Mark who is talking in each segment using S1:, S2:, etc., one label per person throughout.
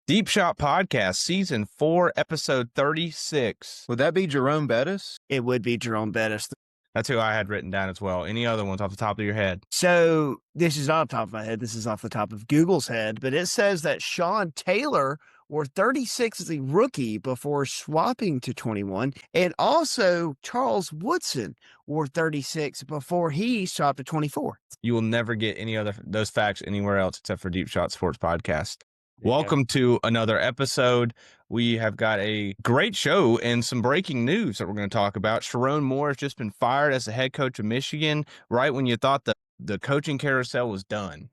S1: Deep Shot Podcast, Season 4, Episode 36.
S2: Would that be Jerome Bettis?
S3: It would be Jerome Bettis.
S1: That's who I had written down as well. Any other ones off the top of your head?
S3: So this is not off the top of my head. This is off the top of Google's head. But it says that Sean Taylor wore 36 as a rookie before swapping to 21. And also Charles Woodson wore 36 before he swapped to 24.
S1: You will never get any other those facts anywhere else except for Deep Shot Sports Podcast.
S3: There you
S1: Welcome to another episode. We have got a great show and some breaking news that we're going to talk about. Sherrone Moore has just been fired as the head coach of Michigan right when you thought the coaching carousel was done.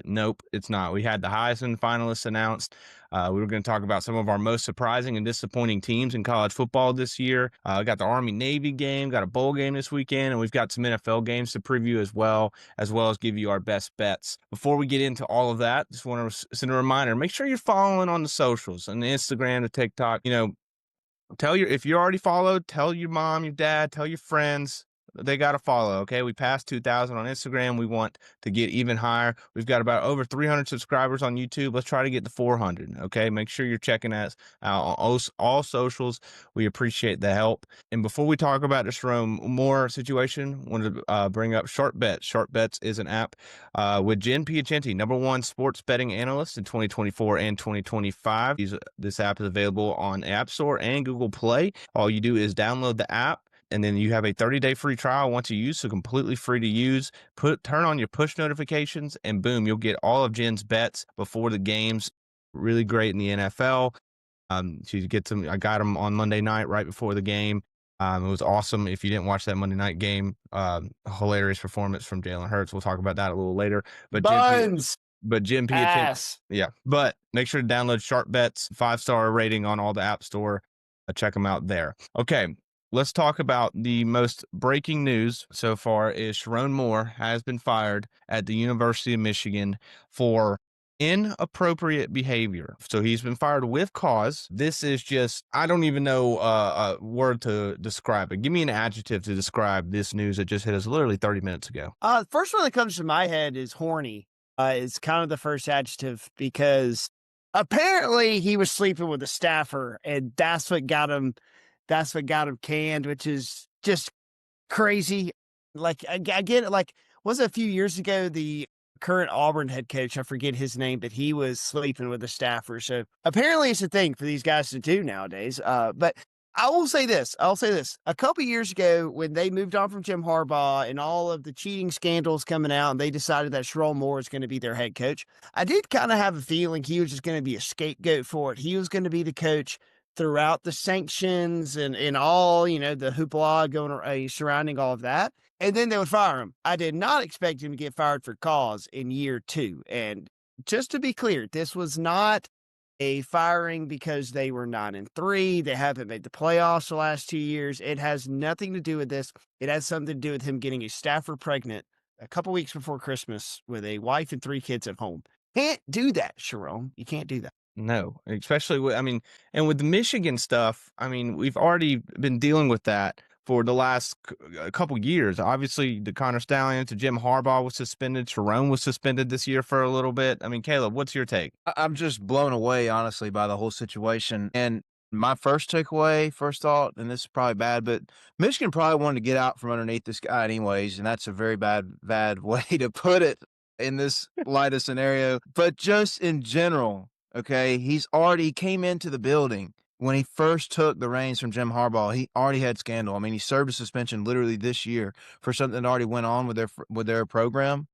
S1: Nope, it's not. We had the Heisman Finalists announced. We were going to talk about some of our most surprising and disappointing teams in college football this year. We got the Army-Navy game, got a bowl game this weekend, and we've got some NFL games to preview as well as give you our best bets. Before we get into all of that, just want to send a reminder, make sure you're following on the socials, on the Instagram, the TikTok. If you're already followed, tell your mom, your dad, tell your friends. They got to follow, okay? We passed 2,000 on Instagram. We want to get even higher. We've got about over 300 subscribers on YouTube. Let's try to get to 400, okay? Make sure you're checking us out on all socials. We appreciate the help. And before we talk about the Sherrone Moore situation, I wanted to bring up Sharp Bets. Sharp Bets is an app with Jen Piacenti, #1 sports betting analyst in 2024 and 2025. This app is available on App Store and Google Play. All you do is download the app, and then you have a 30-day free trial once you use, so completely free to use. Turn on your push notifications, and boom, you'll get all of Jen's bets before the games. Really great in the NFL. She gets them. I got them on Monday night right before the game. It was awesome. If you didn't watch that Monday night game, hilarious performance from Jalen Hurts. We'll talk about that a little later. But Jen Piacenti, yeah. But make sure to download Sharp Bets, 5-star rating on all the App Store. Check them out there. Okay. Let's talk about the most breaking news so far is Sherrone Moore has been fired at the University of Michigan for inappropriate behavior. So he's been fired with cause. This is just, I don't even know a word to describe it. Give me an adjective to describe this news that just hit us literally 30 minutes ago.
S3: First one that comes to my head is horny. It's kind of the first adjective because apparently he was sleeping with a staffer and that's what got him canned, which is just crazy. Like, I get it. Like, was it a few years ago, the current Auburn head coach, I forget his name, but he was sleeping with a staffer. So apparently it's a thing for these guys to do nowadays. But I will say this. A couple years ago, when they moved on from Jim Harbaugh and all of the cheating scandals coming out, and they decided that Sherrone Moore is going to be their head coach, I did kind of have a feeling he was just going to be a scapegoat for it. He was going to be the coach throughout the sanctions and all, the hoopla going surrounding all of that. And then they would fire him. I did not expect him to get fired for cause in year 2. And just to be clear, this was not a firing because they were 9-3. They haven't made the playoffs the last 2 years. It has nothing to do with this. It has something to do with him getting a staffer pregnant a couple weeks before Christmas with a wife and 3 kids at home. Can't do that, Sherrone. You can't do that.
S1: No, especially and with the Michigan stuff, we've already been dealing with that for the last couple years. Obviously, the Connor Stallions, Jim Harbaugh was suspended. Sherrone was suspended this year for a little bit. Caleb, what's your take?
S2: I'm just blown away, honestly, by the whole situation. And my first thought, and this is probably bad, but Michigan probably wanted to get out from underneath this guy anyways, and that's a very bad way to put it in this lighter scenario. But just in general, okay, he came into the building when he first took the reins from Jim Harbaugh. He already had scandal. He served a suspension literally this year for something that already went on with their program,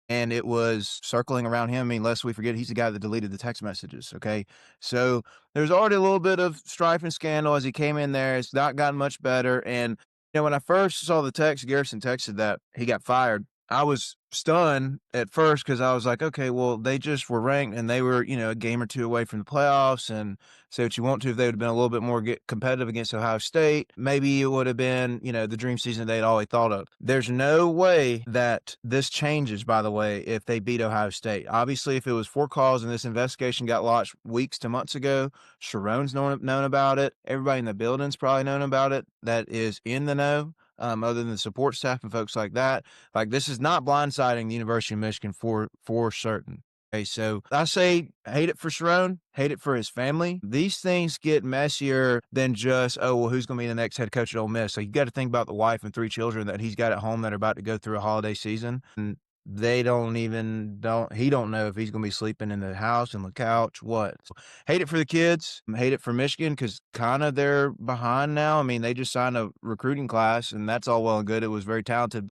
S2: and it was circling around him. Lest we forget, he's the guy that deleted the text messages. Okay, so there's already a little bit of strife and scandal as he came in there. It's not gotten much better. And when I first saw the text, Garrison texted that he got fired, I was stunned at first because I was like, okay, well, they just were ranked and they were, a game or 2 away from the playoffs. And say what you want to, if they would have been a little bit more competitive against Ohio State, maybe it would have been, the dream season they'd always thought of. There's no way that this changes, by the way, if they beat Ohio State. Obviously, if it was for cause and this investigation got launched weeks to months ago, Sherrone's known about it. Everybody in the building's probably known about it that is in the know. Other than the support staff and folks like that. Like, this is not blindsiding the University of Michigan for certain. Okay, so I say hate it for Sherrone, hate it for his family. These things get messier than just, oh, well, who's going to be the next head coach at Ole Miss? So you got to think about the wife and 3 children that he's got at home that are about to go through a holiday season. And they he don't know if he's going to be sleeping in the house, and the couch, what. So, hate it for the kids, hate it for Michigan because kind of they're behind now. I mean, they just signed a recruiting class, and that's all well and good. It was very talented.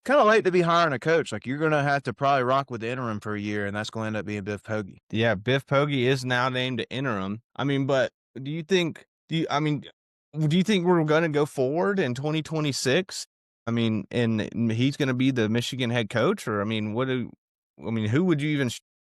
S2: Kind of late to be hiring a coach. Like, you're going to have to probably rock with the interim for a year, and that's going to end up being Biff Poggi.
S1: Yeah, Biff Poggi is now named interim. I mean, but do you think we're going to go forward in 2026? I mean, and he's going to be the Michigan head coach, or I mean, who would you even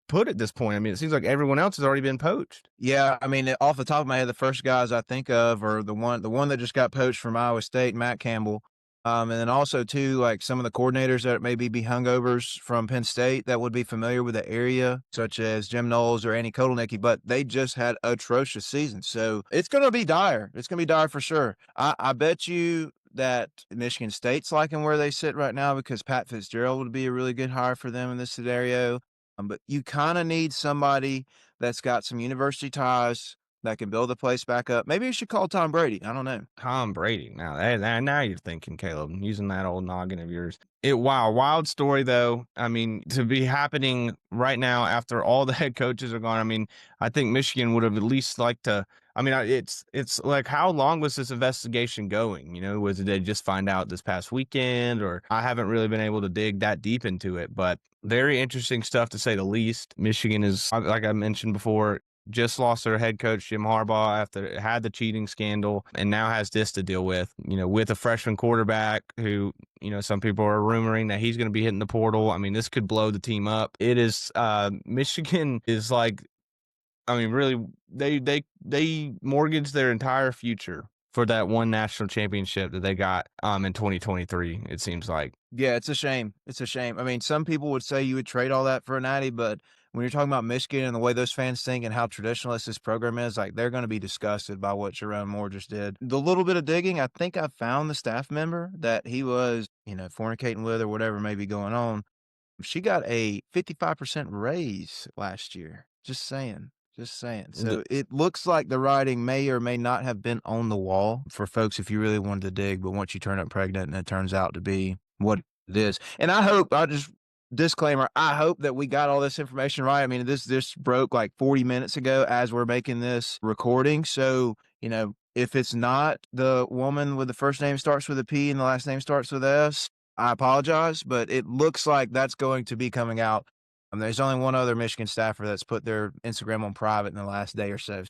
S1: put at this point? I mean, it seems like everyone else has already been poached.
S2: Yeah, I mean, off the top of my head, the first guys I think of are the one that just got poached from Iowa State, Matt Campbell. And then also too, like some of the coordinators that maybe be hungovers from Penn State that would be familiar with the area, such as Jim Knowles or Andy Kotelnicki, but they just had atrocious seasons. So it's going to be dire. It's going to be dire for sure. I bet you that Michigan State's liking where they sit right now because Pat Fitzgerald would be a really good hire for them in this scenario. But you kind of need somebody that's got some university ties that can build the place back up. Maybe you should call Tom Brady. I don't know.
S1: Tom Brady. Now you're thinking, Caleb, using that old noggin of yours. Wild story though. I mean, to be happening right now after all the head coaches are gone. I mean, I think Michigan would have at least liked to. I mean, it's like, how long was this investigation going? You know, was it they just find out this past weekend, or I haven't really been able to dig that deep into it, but very interesting stuff to say the least. Michigan is, like I mentioned before, just lost their head coach, Jim Harbaugh, after it had the cheating scandal, and now has this to deal with, with a freshman quarterback who, some people are rumoring that he's going to be hitting the portal. I mean, this could blow the team up. It is, Michigan is like, I mean, really, they mortgaged their entire future for that one national championship that they got in 2023, it seems like.
S2: Yeah, it's a shame. It's a shame. I mean, some people would say you would trade all that for a natty, but when you're talking about Michigan and the way those fans think and how traditionalist this program is, like, they're going to be disgusted by what Sherrone Moore just did. The little bit of digging, I think I found the staff member that he was, fornicating with or whatever may be going on. She got a 55% raise last year. Just saying. So it looks like the writing may or may not have been on the wall for folks if you really wanted to dig, but once you turn up pregnant and it turns out to be what it is. And disclaimer, I hope that we got all this information right. I mean, this broke like 40 minutes ago as we're making this recording. So, if it's not the woman with the first name starts with a P and the last name starts with S, I apologize, but it looks like that's going to be coming out. There's only one other Michigan staffer that's put their Instagram on private in the last day or so.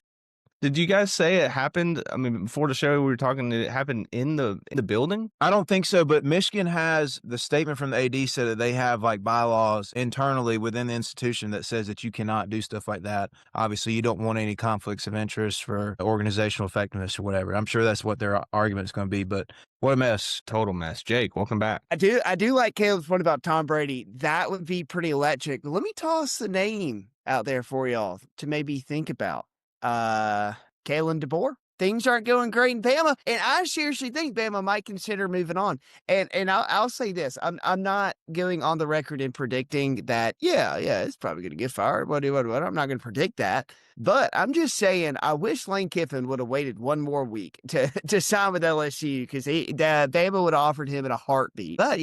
S1: Did you guys say it happened? I mean, before the show, we were talking, did it happen in the building?
S2: I don't think so, but Michigan has the statement from the AD said that they have like bylaws internally within the institution that says that you cannot do stuff like that. Obviously, you don't want any conflicts of interest for organizational effectiveness or whatever. I'm sure that's what their argument is going to be, but what a mess.
S1: Total mess. Jake, welcome back.
S3: I do like Caleb's point about Tom Brady. That would be pretty electric. Let me toss the name out there for y'all to maybe think about. Kalen DeBoer. Things aren't going great in Bama, and I seriously think Bama might consider moving on. And I'll say this: I'm not going on the record in predicting that. Yeah, it's probably going to get fired. What? I'm not going to predict that, but I'm just saying I wish Lane Kiffin would have waited one more week to sign with LSU because Bama would have offered him in a heartbeat. But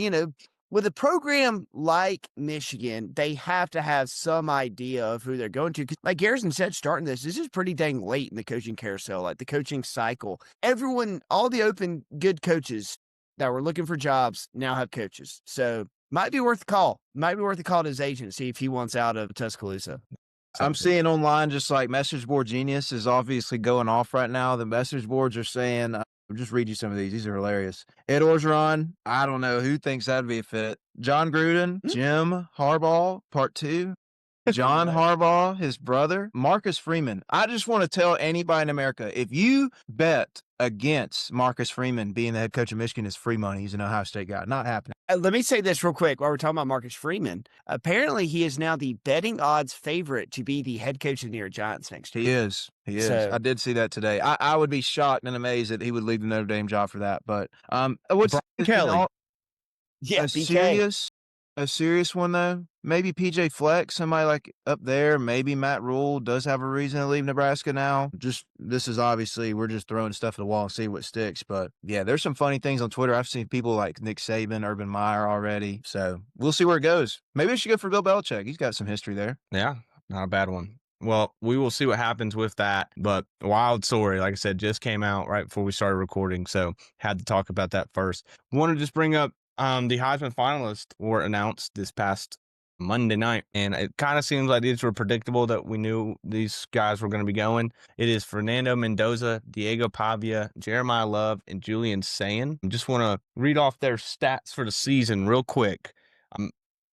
S3: with a program like Michigan, they have to have some idea of who they're going to. Because like Garrison said, starting this is pretty dang late in the coaching carousel, like the coaching cycle. Everyone, all the open good coaches that were looking for jobs now have coaches. So might be worth a call. Might be worth a call to his agent, see if he wants out of Tuscaloosa.
S2: I'm seeing online just like Message Board Genius is obviously going off right now. The message boards are saying, I'll just read you some of these. These are hilarious. Ed Orgeron, I don't know who thinks that'd be a fit. John Gruden, Jim Harbaugh, part 2. John Harbaugh, his brother, Marcus Freeman. I just want to tell anybody in America, if you bet against Marcus Freeman being the head coach of Michigan, is free money. He's an Ohio State guy. Not happening.
S3: Let me say this real quick while we're talking about Marcus Freeman. Apparently, he is now the betting odds favorite to be the head coach of the New York Giants next year.
S2: He is. So, I did see that today. I would be shocked and amazed that he would leave the Notre Dame job for that. But what's
S1: Brian Kelly?
S3: Yeah,
S2: a serious A serious one, though? Maybe PJ Fleck, somebody like up there. Maybe Matt Rule does have a reason to leave Nebraska now. This is obviously, we're just throwing stuff at the wall and see what sticks. But yeah, there's some funny things on Twitter. I've seen people like Nick Saban, Urban Meyer already. So we'll see where it goes. Maybe I should go for Bill Belichick. He's got some history there.
S1: Yeah, not a bad one. Well, we will see what happens with that. But wild story, like I said, just came out right before we started recording. So had to talk about that first. Want to just bring up the Heisman finalists were announced this past Monday night. And it kind of seems like these were predictable that we knew these guys were going to be going. It is Fernando Mendoza, Diego Pavia, Jeremiah Love, and Julian Sayin. I just want to read off their stats for the season real quick.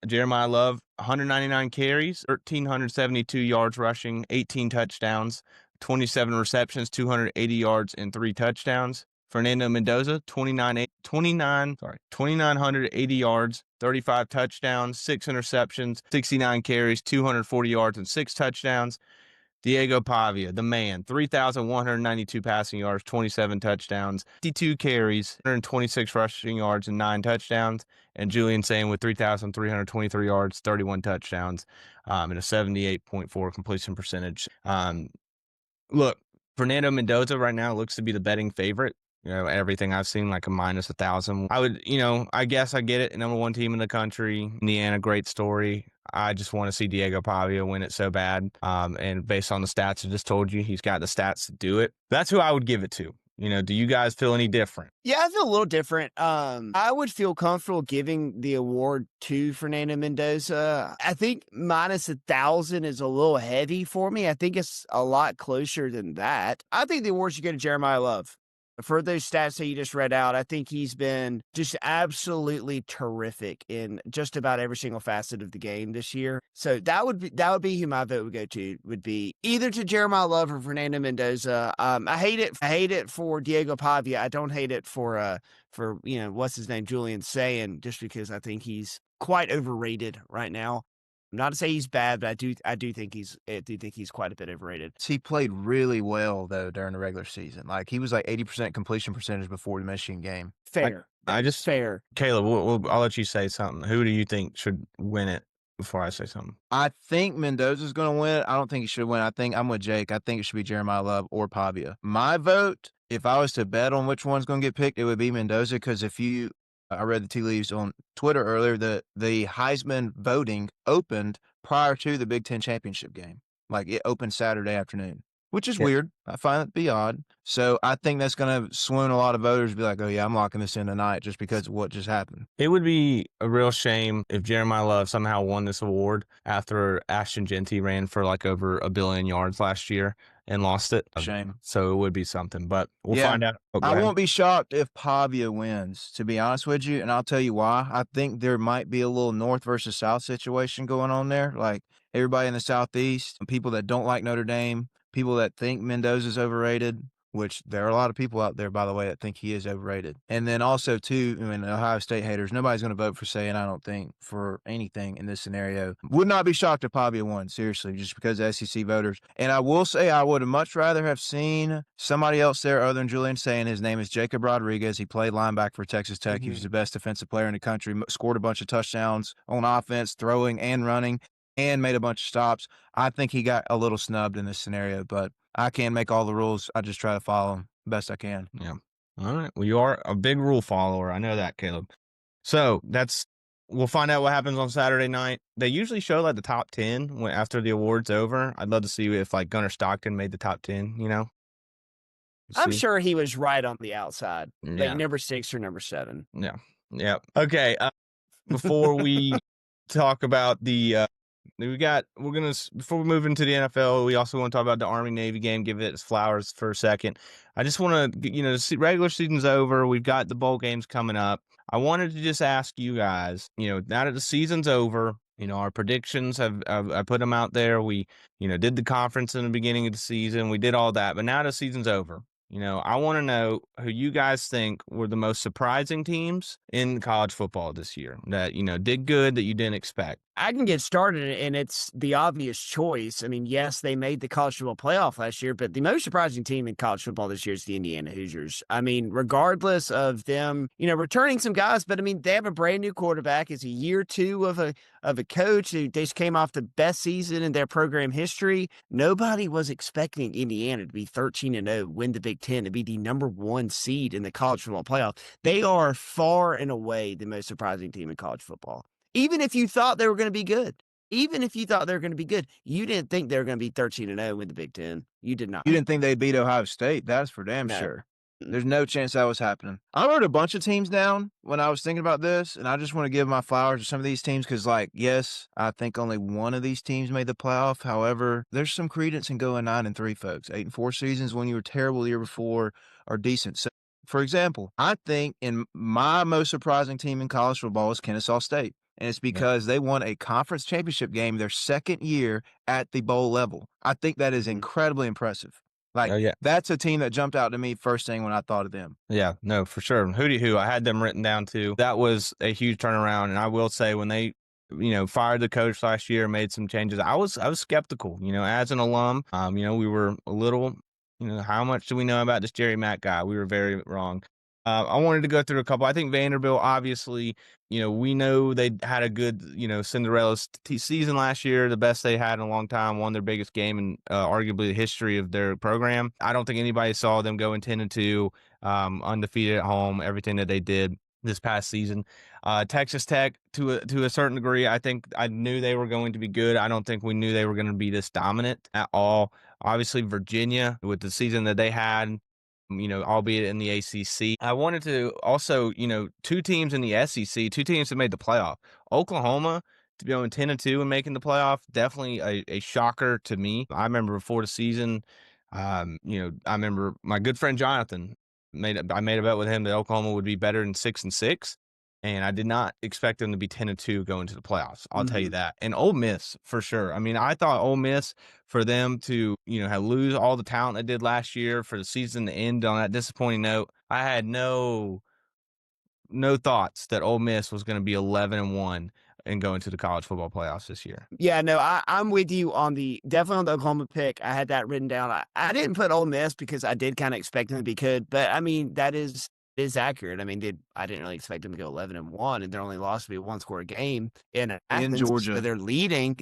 S1: Jeremiah Love, 199 carries, 1,372 yards rushing, 18 touchdowns, 27 receptions, 280 yards, and 3 touchdowns. Fernando Mendoza, 2,980 yards, 35 touchdowns, 6 interceptions, 69 carries, 240 yards, and 6 touchdowns. Diego Pavia, the man, 3,192 passing yards, 27 touchdowns, 52 carries, 126 rushing yards, and 9 touchdowns. And Julian Sayin with 3,323 yards, 31 touchdowns, and a 78.4 completion percentage. Look, Fernando Mendoza right now looks to be the betting favorite. You know, everything I've seen, like a minus 1,000. I would, I guess I get it. Number 1 team in the country. Indiana, great story. I just want to see Diego Pavia win it so bad. And based on the stats I just told you, he's got the stats to do it. That's who I would give it to. Do you guys feel any different?
S3: Yeah, I feel a little different. I would feel comfortable giving the award to Fernando Mendoza. I think minus 1,000 is a little heavy for me. I think it's a lot closer than that. I think the award should go to Jeremiah Love. For those stats that you just read out, I think he's been just absolutely terrific in just about every single facet of the game this year. So that would be who my vote would go to. Would be either to Jeremiah Love or Fernando Mendoza. I hate it for Diego Pavia. I don't hate it for what's his name, Julian Sayin, just because I think he's quite overrated right now. Not to say he's bad, but I do think he's quite a bit overrated.
S2: He played really well though during the regular season. Like he was like 80% completion percentage before the Michigan game.
S3: Fair. Fair.
S1: Caleb, I'll let you say something. Who do you think should win it before I say something?
S2: I think Mendoza's going to win. I don't think he should win. I'm with Jake. I think it should be Jeremiah Love or Pavia. My vote, if I was to bet on which one's going to get picked, it would be Mendoza because I read the tea leaves on Twitter earlier that the Heisman voting opened prior to the Big Ten championship game. Like it opened Saturday afternoon, which is weird. I find it to be odd. So I think that's going to swoon a lot of voters be like, oh yeah, I'm locking this in tonight just because of what just happened.
S1: It would be a real shame if Jeremiah Love somehow won this award after Ashton Genty ran for like over 1 billion yards last year and lost it.
S2: Shame.
S1: So it would be something, but we'll find out.
S2: I won't be shocked if Pavia wins, to be honest with you, and I'll tell you why. I think there might be a little North versus South situation going on there. Like everybody in the Southeast, people that don't like Notre Dame, people that think Mendoza's overrated, which there are a lot of people out there, by the way, that think he is overrated. And then also, too, Ohio State haters, nobody's going to vote for Sayin, I don't think, for anything in this scenario. Would not be shocked if Pavia won, seriously, just because of SEC voters. And I will say I would have much rather have seen somebody else there other than Julian Sayin. His name is Jacob Rodriguez. He played linebacker for Texas Tech. He was the best defensive player in the country, scored a bunch of touchdowns on offense, throwing and running, and made a bunch of stops. I think he got a little snubbed in this scenario, but I can't make all the rules. I just try to follow them best I can.
S1: Yeah. All right. Well, you are a big rule follower. I know that, Caleb. So we'll find out what happens on Saturday night. They usually show like the top 10 after the award's over. I'd love to see if like Gunnar Stockton made the top 10,
S3: I'm sure he was right on the outside. Like number 6 or number 7.
S1: Yeah. Yeah. Okay. Before we talk about before we move into the NFL, we also want to talk about the Army-Navy game, give it its flowers for a second. I just want to, the regular season's over. We've got the bowl games coming up. I wanted to just ask you guys, now that the season's over, our predictions I put them out there. We, did the conference in the beginning of the season. We did all that, but now the season's over. I want to know who you guys think were the most surprising teams in college football this year that, did good that you didn't expect.
S3: I can get started, and it's the obvious choice. I mean, yes, they made the college football playoff last year, but the most surprising team in college football this year is the Indiana Hoosiers. I mean, regardless of them, returning some guys, but I mean, they have a brand new quarterback. It's a year two of a coach who just came off the best season in their program history. Nobody was expecting Indiana to be 13-0, win the Big Ten, and be the number one seed in the college football playoff. They are far and away the most surprising team in college football. Even if you thought they were going to be good, you didn't think they were going to be 13-0 win the Big Ten. You did not.
S2: You didn't think they'd beat Ohio State. That's for damn sure. There's no chance that was happening. I wrote a bunch of teams down when I was thinking about this, and I just want to give my flowers to some of these teams because, yes, I think only one of these teams made the playoff. However, there's some credence in going 9-3, folks. 8-4 seasons when you were terrible the year before are decent. So, for example, I think in my most surprising team in college football is Kennesaw State. And it's because they won a conference championship game their second year at the bowl level. I think that is incredibly impressive. That's a team that jumped out to me first thing when I thought of them.
S1: Yeah, no, for sure. Hootie Hoo, I had them written down too. That was a huge turnaround. And I will say when they, fired the coach last year, made some changes, I was skeptical, as an alum. We were a little, how much do we know about this Jerry Mack guy? We were very wrong. I wanted to go through a couple. I think Vanderbilt, obviously, we know they had a good, Cinderella season last year, the best they had in a long time, won their biggest game in arguably the history of their program. I don't think anybody saw them going 10-2, undefeated at home, everything that they did this past season. Texas Tech, to a certain degree, I think I knew they were going to be good. I don't think we knew they were going to be this dominant at all. Obviously, Virginia, with the season that they had, albeit in the ACC. I wanted to also, two teams in the SEC, two teams that made the playoff. Oklahoma to be going 10-2 and making the playoff, definitely a shocker to me. I remember before the season, I remember my good friend Jonathan I made a bet with him that Oklahoma would be better than 6-6. And I did not expect them to be 10-2 going to the playoffs. I'll tell you that. And Ole Miss, for sure. I mean, I thought Ole Miss, for them to, lose all the talent they did last year, for the season to end on that disappointing note, I had no thoughts that Ole Miss was going to be 11-1 and go into the college football playoffs this year.
S3: Yeah, no, I'm with you definitely on the Oklahoma pick. I had that written down. I didn't put Ole Miss because I did kind of expect them to be good, but I mean, that is accurate. I mean, I didn't really expect them to go 11-1, and their only loss to be a one-score game in Athens,
S2: Georgia.
S3: So they're leading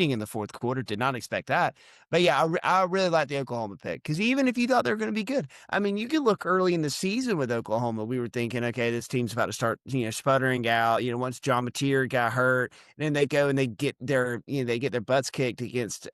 S3: in the fourth quarter. Did not expect that. But yeah, I really like the Oklahoma pick because even if you thought they were going to be good, I mean, you could look early in the season with Oklahoma. We were thinking, okay, this team's about to start, sputtering out. Once John Mateer got hurt, and then they go and they get their butts kicked against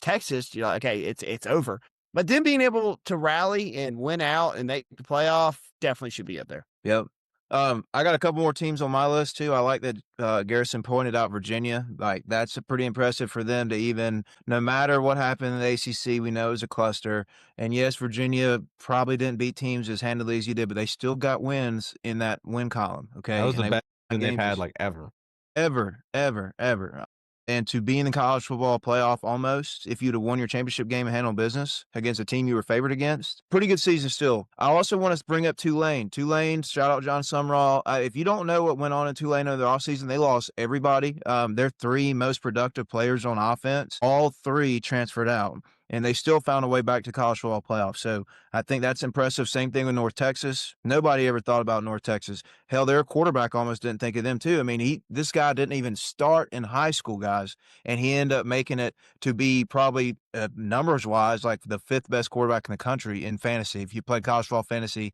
S3: Texas. You're like, okay, it's over. But then being able to rally and win out and make the playoff definitely should be up there.
S2: Yep. I got a couple more teams on my list too. I like that Garrison pointed out Virginia. That's pretty impressive for them to even, no matter what happened in the ACC, we know it was a cluster. And yes, Virginia probably didn't beat teams as handily as you did, but they still got wins in that win column. Okay,
S1: that was the best
S2: win
S1: they've had ever.
S2: Ever. And to be in the college football playoff almost, if you'd have won your championship game and handled business against a team you were favored against, pretty good season still. I also want to bring up Tulane. Shout out John Sumrall. If you don't know what went on in Tulane in the offseason, they lost everybody. Their three most productive players on offense, all three transferred out. And they still found a way back to college football playoffs. So I think that's impressive. Same thing with North Texas. Nobody ever thought about North Texas. Hell, their quarterback almost didn't think of them too. I mean, this guy didn't even start in high school, guys, and he ended up making it to be probably numbers-wise like the fifth best quarterback in the country in fantasy. If you played college football fantasy,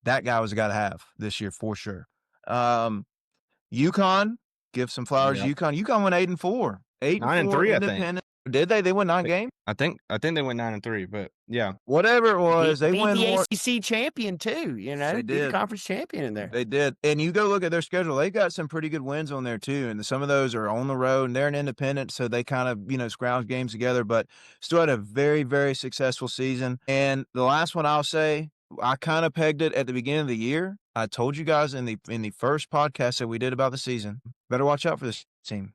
S2: that guy was a guy to have this year for sure. UConn, give some flowers to UConn. UConn went 8-4.
S1: 9-3, I think.
S2: Did they? They won 9 games?
S1: I think they went 9-3, but yeah.
S2: Whatever it was, they won
S3: the
S2: more.
S3: ACC champion too,
S2: They did.
S3: The conference champion in there.
S2: They did. And you go look at their schedule, they got some pretty good wins on there too. And some of those are on the road and they're an independent, so they kind of, scrounge games together, but still had a very, very successful season. And the last one I'll say, I kind of pegged it at the beginning of the year. I told you guys in the first podcast that we did about the season, better watch out for this team.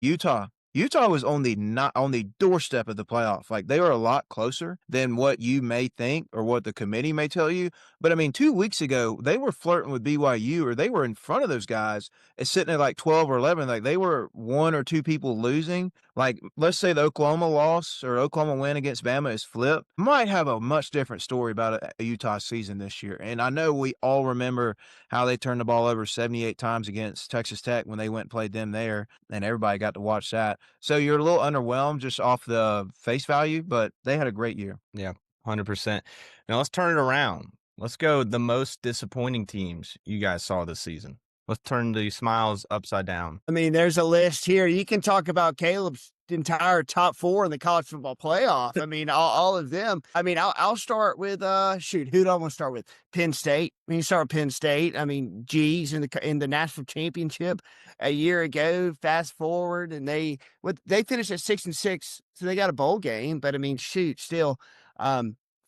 S2: Utah. Utah was not on the doorstep of the playoff. Like, they were a lot closer than what you may think or what the committee may tell you. But I mean, 2 weeks ago, they were flirting with BYU, or they were in front of those guys and sitting at like 12 or 11. Like, they were 1 or 2 people losing. Like, let's say the Oklahoma loss or Oklahoma win against Bama is flipped. Might have a much different story about a Utah season this year. And I know we all remember how they turned the ball over 78 times against Texas Tech when they went and played them there, and everybody got to watch that. So you're a little underwhelmed just off the face value, but they had a great year.
S1: Yeah, 100%. Now let's turn it around. Let's go the most disappointing teams you guys saw this season. Let's turn the smiles upside down.
S3: I mean, there's a list here. You can talk about Caleb's entire top 4 in the college football playoff. I mean, all of them. I mean, I'll start with who do I want to start with? Penn State. I mean, you start with Penn State. I mean, geez, in the national championship a year ago. Fast forward, and they finished at 6-6, so they got a bowl game. But I mean, still.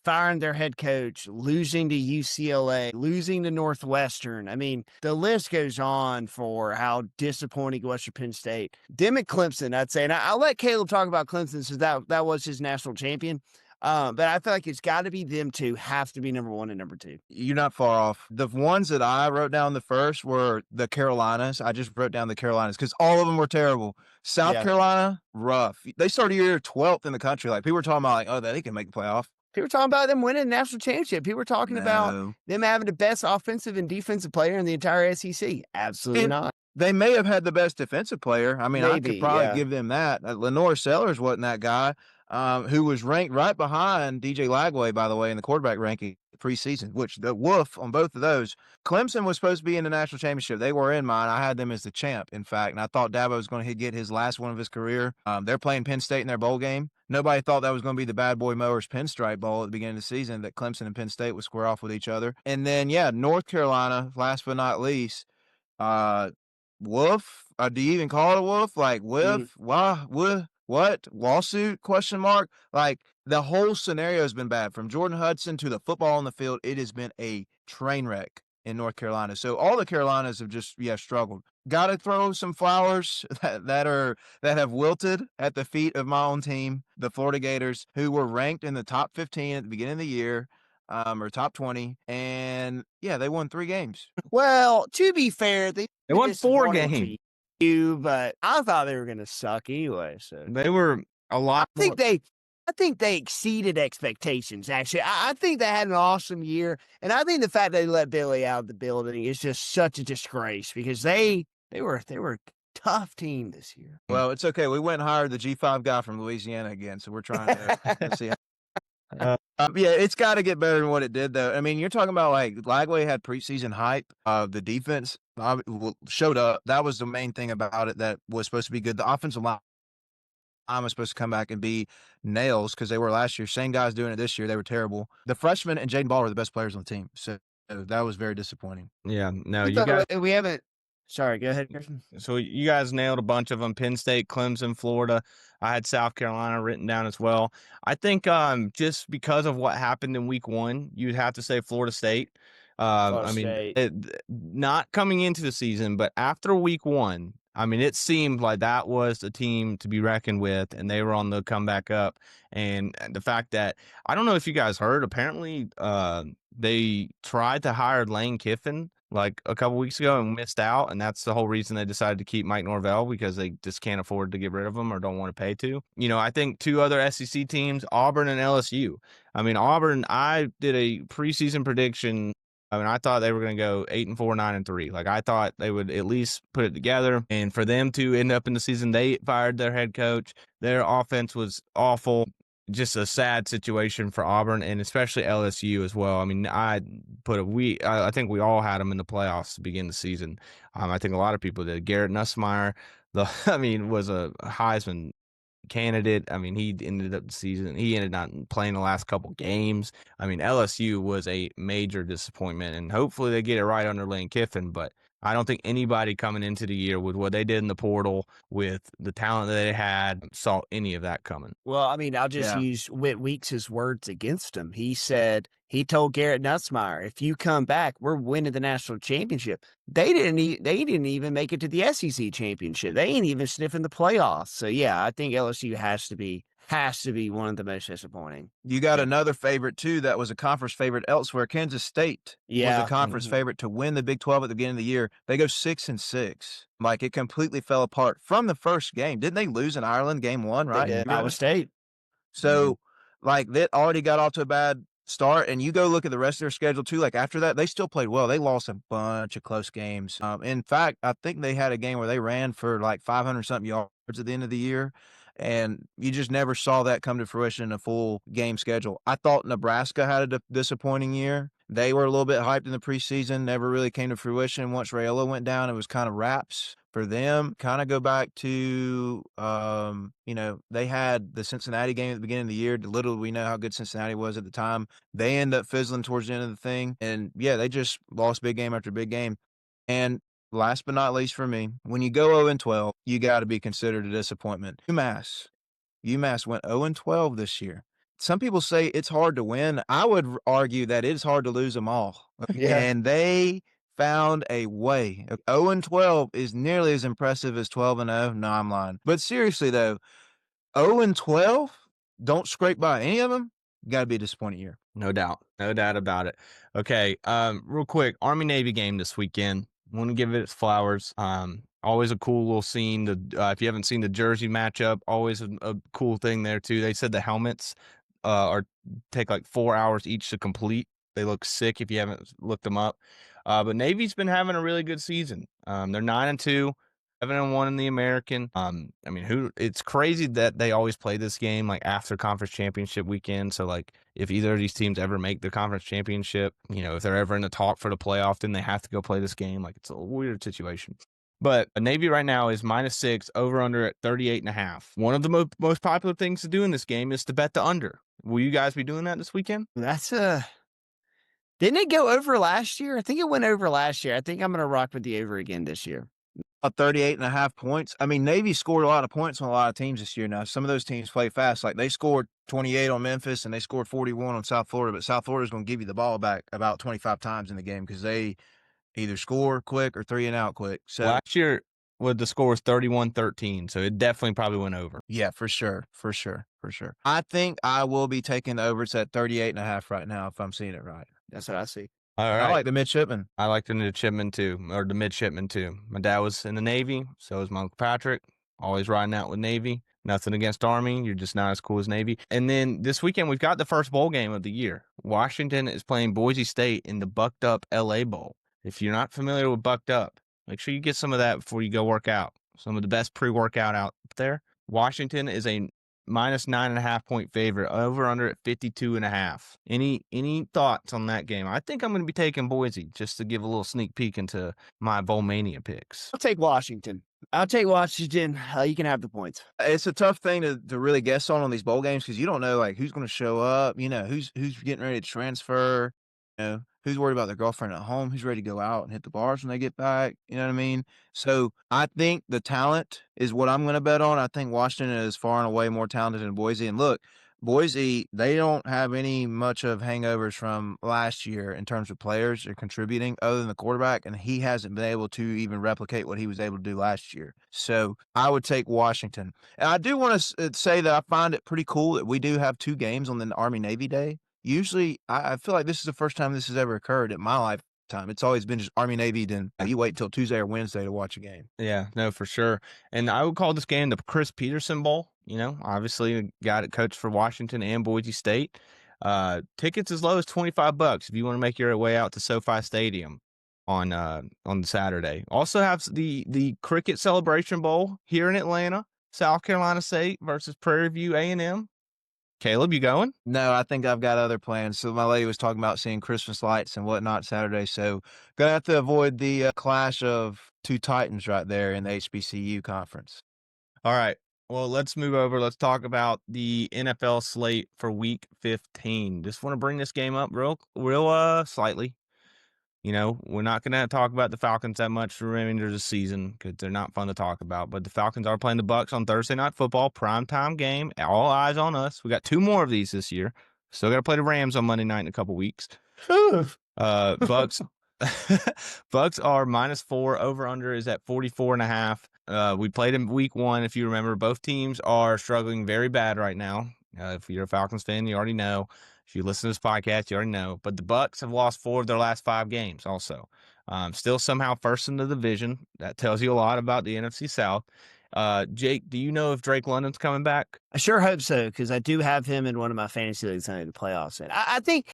S3: Firing their head coach, losing to UCLA, losing to Northwestern. I mean, the list goes on for how disappointing it was for Penn State. Them at Clemson, I'd say. And I'll let Caleb talk about Clemson since that was his national champion. But I feel like it's got to be them two, have to be number 1 and number 2.
S2: You're not far off. The ones that I wrote down the first were the Carolinas. I just wrote down the Carolinas because all of them were terrible. South Carolina, rough. They started year 12th in the country. Like, people were talking about, like, oh, they can make the playoff.
S3: People were talking about them winning the national championship. People were talking about them having the best offensive and defensive player in the entire SEC. Absolutely not.
S2: They may have had the best defensive player. I mean,
S3: Maybe,
S2: I could probably give them that. Lenore Sellers wasn't that guy, who was ranked right behind DJ Lagway, by the way, in the quarterback ranking preseason, which the woof on both of those. Clemson was supposed to be in the national championship. They were in mine. I had them as the champ, in fact, and I thought Dabo was going to get his last one of his career. They're playing Penn State in their bowl game. Nobody thought that was going to be the Bad Boy Mowers Pinstripe Bowl at the beginning of the season, that Clemson and Penn State would square off with each other. And then, North Carolina, last but not least, woof. Do you even call it a woof? Like, whiff? Why? What? Lawsuit? Question mark? Like, the whole scenario has been bad. From Jordan Hudson to the football on the field, it has been a train wreck in North Carolina. So all the Carolinas have just struggled. Got to throw some flowers that have wilted at the feet of my own team, the Florida Gators, who were ranked in the top 15 at the beginning of the year, or top 20, and they won 3 games.
S3: Well, to be fair, they
S1: won 4 games.
S3: But I thought they were going to suck anyway. So
S1: they were a lot.
S3: I think they exceeded expectations. Actually, I think they had an awesome year, and I think the fact they let Billy out of the building is just such a disgrace because they were a tough team this year.
S2: Well, it's okay. We went and hired the G5 guy from Louisiana again, so we're trying to see. It's got to get better than what it did, though. I mean, you're talking about, like, Lagway had preseason hype. The defense showed up. That was the main thing about it that was supposed to be good. The offensive line was supposed to come back and be nails because they were last year. Same guys doing it this year. They were terrible. The freshmen and Jaden Ball were the best players on the team. So that was very disappointing.
S1: Yeah. No, you guys.
S3: We haven't. Sorry, go ahead, Kirsten.
S1: So you guys nailed a bunch of them. Penn State, Clemson, Florida. I had South Carolina written down as well. I think just because of what happened in week 1, you'd have to say Florida State. Not coming into the season, but after week 1, I mean, it seemed like that was a team to be reckoned with, and they were on the comeback up. And the fact that, I don't know if you guys heard, apparently they tried to hire Lane Kiffin like a couple weeks ago and missed out, and that's the whole reason they decided to keep Mike Norvell, because they just can't afford to get rid of him or don't want to pay to. I think 2 other SEC teams, Auburn and LSU. I mean, Auburn, I did a preseason prediction. I mean, I thought they were going to go 8-4, 9-3. Like, I thought they would at least put it together. And for them to end up in the season, they fired their head coach. Their offense was awful. Just a sad situation for Auburn, and especially LSU as well. I mean, I think we all had them in the playoffs to begin the season. I think a lot of people did. Garrett Nussmeier, was a Heisman candidate. I mean, he ended up the season. He ended up playing the last couple games. I mean, LSU was a major disappointment, and hopefully they get it right under Lane Kiffin. But I don't think anybody coming into the year with what they did in the portal, with the talent that they had, saw any of that coming.
S3: Well, I mean, I'll just use Whit Weeks' words against him. He said, he told Garrett Nussmeier, if you come back, we're winning the national championship. They didn't even make it to the SEC championship. They ain't even sniffing the playoffs. So yeah, I think LSU has to be one of the most disappointing.
S2: You got
S1: Yeah.
S2: another favorite too that was a conference favorite elsewhere. Kansas State was a conference favorite to win the Big 12 at the beginning of the year. They go 6-6. Like, it completely fell apart from the first game. Didn't they lose in Ireland game 1, right?
S3: They did. Iowa State.
S2: So, like, that already got off to a bad start, and you go look at the rest of their schedule too. Like, after that, they still played well. They lost a bunch of close games. In fact, I think they had a game where they ran for like 500 something yards at the end of the year, and you just never saw that come to fruition in a full game schedule. I thought Nebraska had a disappointing year. They were a little bit hyped in the preseason, never really came to fruition. Once Raiola went down, it was kind of wraps for them. Kind of go back to, they had the Cincinnati game at the beginning of the year. Little did we know how good Cincinnati was at the time. They end up fizzling towards the end of the thing. And, yeah, they just lost big game after big game. And last but not least for me, when you go 0-12, you got to be considered a disappointment. UMass went 0-12 this year. Some people say it's hard to win. I would argue that it's hard to lose them all.
S3: Yeah.
S2: And they found a way. 0-12 is nearly as impressive as 12-0. No, I'm lying. But seriously, though, 0-12, don't scrape by any of them. Got to be a disappointing year.
S1: No doubt. No doubt about it. Okay. Real quick, Army-Navy game this weekend. Want to give it its flowers. Always a cool little scene. If you haven't seen the jersey matchup, always a cool thing there too. They said the helmets take like 4 hours each to complete. They look sick if you haven't looked them up. But Navy's been having a really good season. They're 9-2, 7-1 in the American. It's crazy that they always play this game like after conference championship weekend. So like if either of these teams ever make the conference championship, if they're ever in the talk for the playoff, then they have to go play this game. Like, it's a weird situation. But Navy right now is -6, over under at 38.5. One of the most popular things to do in this game is to bet the under. Will you guys be doing that this weekend?
S3: Didn't it go over last year? I think it went over last year. I think I'm going to rock with the over again this year.
S2: 38.5 points. I mean, Navy scored a lot of points on a lot of teams this year. Now, some of those teams play fast. Like, they scored 28 on Memphis and they scored 41 on South Florida. But South Florida is going to give you the ball back about 25 times in the game because they either score quick or 3 and out quick. So
S1: last year, the score was 31-13, so it definitely probably went over.
S2: Yeah, for sure. I think I will be taking the over. It's at 38.5 right now, if I'm seeing it right.
S3: That's what I see.
S1: All right.
S2: I like the midshipman.
S1: I like the midshipman too. My dad was in the Navy, so was my Uncle Patrick. Always riding out with Navy. Nothing against Army. You're just not as cool as Navy. And then this weekend, we've got the first bowl game of the year. Washington is playing Boise State in the Bucked Up LA Bowl. If you're not familiar with Bucked Up, make sure you get some of that before you go work out. Some of the best pre-workout out there. Washington is a -9.5 point favorite, over under at 52.5. Any thoughts on that game? I think I'm going to be taking Boise just to give a little sneak peek into my Bowl Mania picks.
S3: I'll take Washington. You can have the points.
S2: It's a tough thing to really guess on these bowl games because you don't know like who's going to show up. Who's getting ready to transfer. Who's worried about their girlfriend at home? Who's ready to go out and hit the bars when they get back? You know what I mean? So I think the talent is what I'm going to bet on. I think Washington is far and away more talented than Boise. And look, Boise, they don't have much of hangovers from last year in terms of players are contributing other than the quarterback, and he hasn't been able to even replicate what he was able to do last year. So I would take Washington. And I do want to say that I find it pretty cool that we do have 2 games on the Army-Navy Day. Usually, I feel like this is the first time this has ever occurred in my lifetime. It's always been just Army-Navy, then you wait till Tuesday or Wednesday to watch a game.
S1: Yeah, no, for sure. And I would call this game the Chris Peterson Bowl. Obviously, got it coached for Washington and Boise State. Tickets as low as $25 if you want to make your way out to SoFi Stadium on Saturday. Also have the Cricket Celebration Bowl here in Atlanta, South Carolina State versus Prairie View A&M. Caleb, you going?
S2: No, I think I've got other plans. So my lady was talking about seeing Christmas lights and whatnot Saturday. So gonna have to avoid the clash of 2 Titans right there in the HBCU conference.
S1: All right. Well, let's move over. Let's talk about the NFL slate for Week 15. Just want to bring this game up real slightly. We're not going to talk about the Falcons that much for the remainder of the season because they're not fun to talk about. But the Falcons are playing the Bucs on Thursday Night Football, primetime game. All eyes on us. We got 2 more of these this year. Still got to play the Rams on Monday night in a couple weeks. Bucks Bucks are -4. Over under is at 44.5. We played in week 1. If you remember, both teams are struggling very bad right now. If you're a Falcons fan, you already know. If you listen to this podcast, you already know. But the Bucks have lost 4 of their last 5 games also. Still somehow first in the division. That tells you a lot about the NFC South. Jake, do you know if Drake London's coming back?
S3: I sure hope so, because I do have him in one of my fantasy leagues in the playoffs. And I think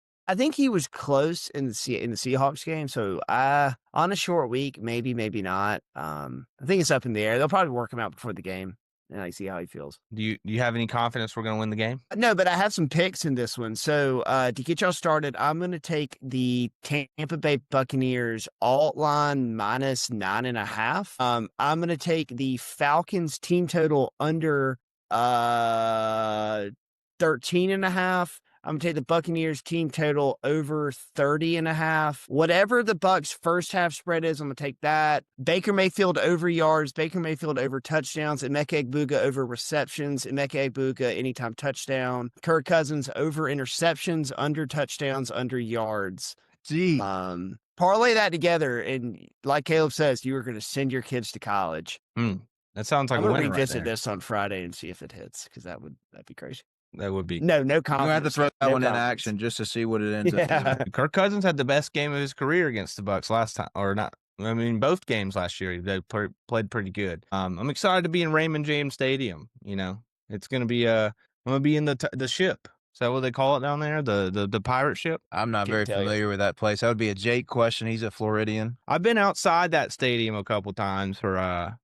S3: he was close in the Seahawks game. So on a short week, maybe not. I think it's up in the air. They'll probably work him out before the game and I see how he feels.
S1: Do you have any confidence we're going to win the game?
S3: No, but I have some picks in this one. So to get y'all started, I'm going to take the Tampa Bay Buccaneers alt line -9.5. I'm going to take the Falcons team total under 13.5. I'm going to take the Buccaneers team total over 30.5. Whatever the Bucs first half spread is, I'm going to take that. Baker Mayfield over yards, Baker Mayfield over touchdowns, Emeka Egbuka over receptions, Emeka Egbuka anytime touchdown. Kirk Cousins over interceptions, under touchdowns, under yards.
S2: Gee.
S3: Parlay that together, and like Caleb says, you are going to send your kids to college.
S1: That sounds like
S3: I'm
S1: a
S3: going to
S1: winner
S3: revisit
S1: right there.
S3: this on Friday and see if it hits, because that'd be crazy.
S1: That would be.
S3: No
S2: I'm going
S3: confidence.
S2: to have to throw that one in
S3: confidence.
S2: action just to see what it ends up being.
S1: Kirk Cousins had the best game of his career against the Bucs last time, or not. I mean, both games last year they played pretty good. I'm excited to be in Raymond James Stadium. You know, it's gonna be I'm gonna be in the ship. Is that what they call it down there? The pirate ship?
S2: I'm not
S3: Can't
S2: very
S3: tell you.
S2: familiar with that place. That would be a Jake question. He's a Floridian.
S1: I've been outside that stadium a couple times for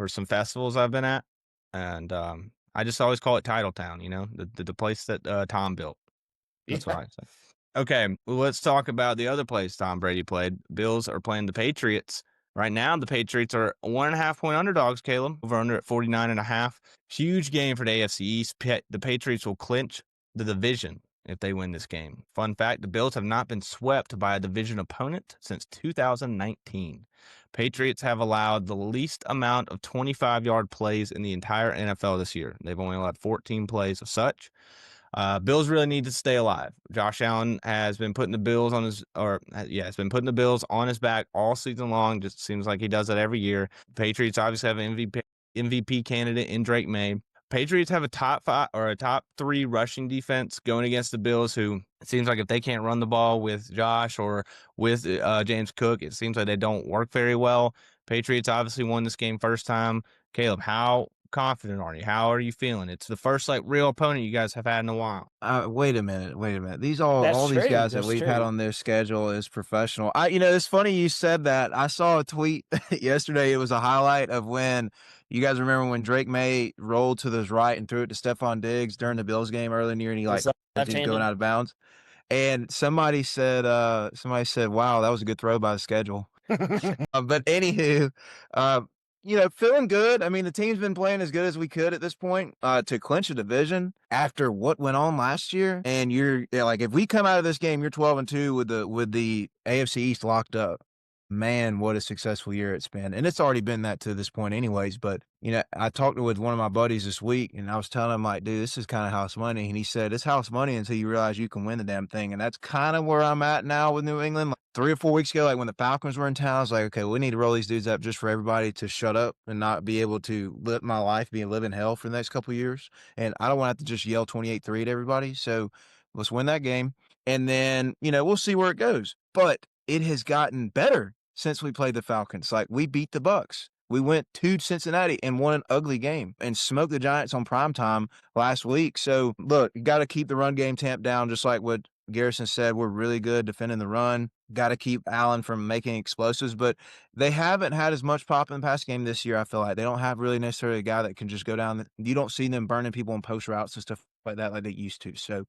S1: some festivals I've been at, and I just always call it Titletown. You know, the place that Tom built. That's what I say. Okay, well, let's talk about the other place Tom Brady played. Bills are playing the Patriots. Right now, the Patriots are 1.5-point underdogs, Caleb. Over under at 49.5. Huge game for the AFC East. The Patriots will clinch the division if they win this game. Fun fact, the Bills have not been swept by a division opponent since 2019. Patriots have allowed the least amount of 25-yard plays in the entire NFL this year. They've only allowed 14 plays of such. Bills really need to stay alive. Josh Allen has been putting the Bills on has been putting the Bills on his back all season long. Just seems like he does that every year. Patriots obviously have an MVP candidate in Drake May. Patriots have a top 5 or a top 3 rushing defense going against the Bills, who it seems like if they can't run the ball with Josh or with James Cook, it seems like they don't work very well. Patriots obviously won this game first time. Caleb, how confident are you? How are you feeling? It's the first real opponent you guys have had in a while.
S2: Wait a minute.
S3: That's
S2: All these
S3: true,
S2: guys that
S3: that's
S2: we've
S3: true.
S2: had on their schedule is professional. It's funny you said that. I saw a tweet yesterday. It was a highlight of when you guys remember when Drake May rolled to his right and threw it to Stephon Diggs during the Bills game early in the year, and he
S3: Was that
S2: he's
S3: left-handed?
S2: going out of bounds. And somebody said, wow, that was a good throw by the schedule. But anywho, feeling good. I mean, the team's been playing as good as we could at this point to clinch a division after what went on last year. And if we come out of this game, you're 12-2 with the AFC East locked up. Man, what a successful year it's been. And it's already been that to this point anyways. But, I talked with one of my buddies this week, and I was telling him, like, dude, this is kind of house money. And he said, it's house money until you realize you can win the damn thing. And that's kind of where I'm at now with New England. Like 3 or 4 weeks ago, like when the Falcons were in town, I was like, okay, we need to roll these dudes up just for everybody to shut up and not be able to live my life, live in hell for the next couple of years. And I don't want to have to just yell 28-3 at everybody. So let's win that game. And then, we'll see where it goes. But it has gotten better since we played the Falcons. Like, we beat the Bucs. We went to Cincinnati and won an ugly game and smoked the Giants on primetime last week. So, look, you got to keep the run game tamped down, just like what Garrison said. We're really good defending the run. Got to keep Allen from making explosives. But they haven't had as much pop in the pass game this year, I feel like. They don't have really necessarily a guy that can just go down. You don't see them burning people on post routes and stuff like that like they used to. So,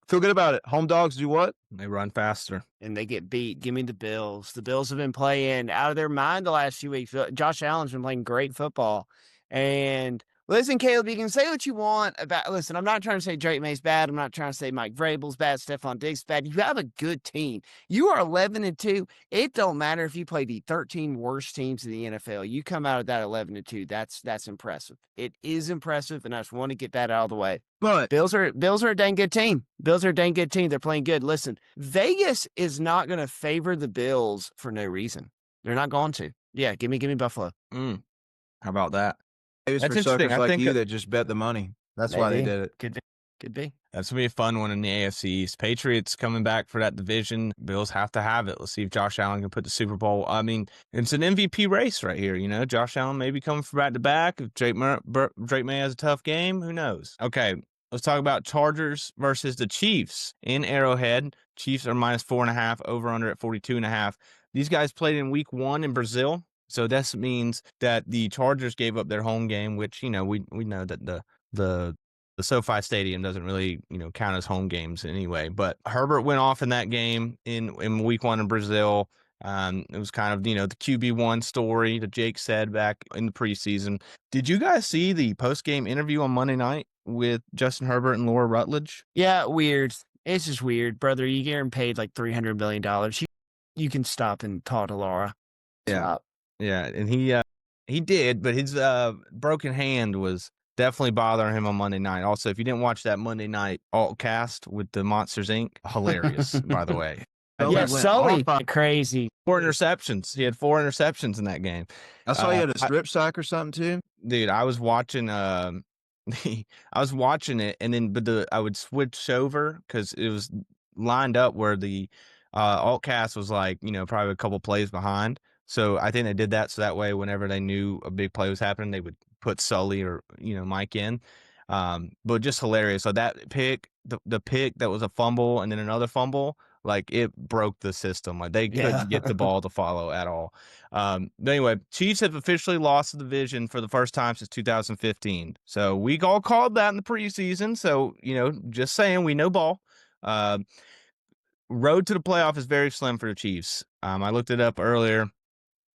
S2: feel good about it. Home dogs do what?
S1: They run faster.
S3: And they get beat. Give me the Bills. The Bills have been playing out of their mind the last few weeks. Josh Allen's been playing great football. And Listen, Caleb, you can say what you want about. Listen, I'm not trying to say Drake May's bad. I'm not trying to say Mike Vrabel's bad. Stephon Diggs bad. You have a good team. You are 11-2. It don't matter if you play the 13 worst teams in the NFL. You come out of that 11-2. That's impressive. It is impressive, and I just want to get that out of the way.
S2: But
S3: Bills are a dang good team. Bills are a dang good team. They're playing good. Listen, Vegas is not going to favor the Bills for no reason. They're not going to. Yeah, give me Buffalo.
S1: How about that?
S2: it was
S1: That's
S2: for
S1: interesting.
S2: suckers
S1: I
S2: like
S1: think
S2: you that just bet the money. That's why they
S3: Maybe.
S2: did it.
S3: Could be.
S1: that's gonna be a fun one in the AFC East. Patriots coming back for that division. Bills have to have it. Let's see if Josh Allen can put the Super Bowl. I mean, it's an MVP race right here. You know, Josh Allen maybe coming from back to back. If Drake May has a tough game, who knows? Okay, let's talk about Chargers versus the Chiefs in Arrowhead. Chiefs are -4.5, over under at 42.5. These guys played in week 1 in Brazil. So this means that the Chargers gave up their home game, which, you know, we know that the SoFi Stadium doesn't really, you know, count as home games anyway. But Herbert went off in that game in week 1 in Brazil. It was kind of, you know, the QB1 story that Jake said back in the preseason. Did you guys see the post-game interview on Monday night with Justin Herbert and Laura Rutledge?
S3: Yeah, weird. It's just weird, brother. You getting paid like $300 million. You can stop and talk to Laura. Stop.
S1: Yeah, and he did, but his broken hand was definitely bothering him on Monday night. Also, if you didn't watch that Monday night alt cast with the Monsters Inc., hilarious, by the way.
S3: Yeah, Sully, crazy.
S1: 4 interceptions. He had 4 interceptions in that game.
S2: I saw you had a strip sack or something too.
S1: Dude, I was watching I was watching it, and then I would switch over because it was lined up where the alt cast was like, you know, probably a couple plays behind. So I think they did that so that way whenever they knew a big play was happening, they would put Sully or, you know, Mike in. But just hilarious. So that pick, the pick that was a fumble and then another fumble, like it broke the system. Like they couldn't get the ball to follow at all. But anyway, Chiefs have officially lost the division for the first time since 2015. So we all called that in the preseason. So, you know, just saying, we know ball. Road to the playoff is very slim for the Chiefs. I looked it up earlier.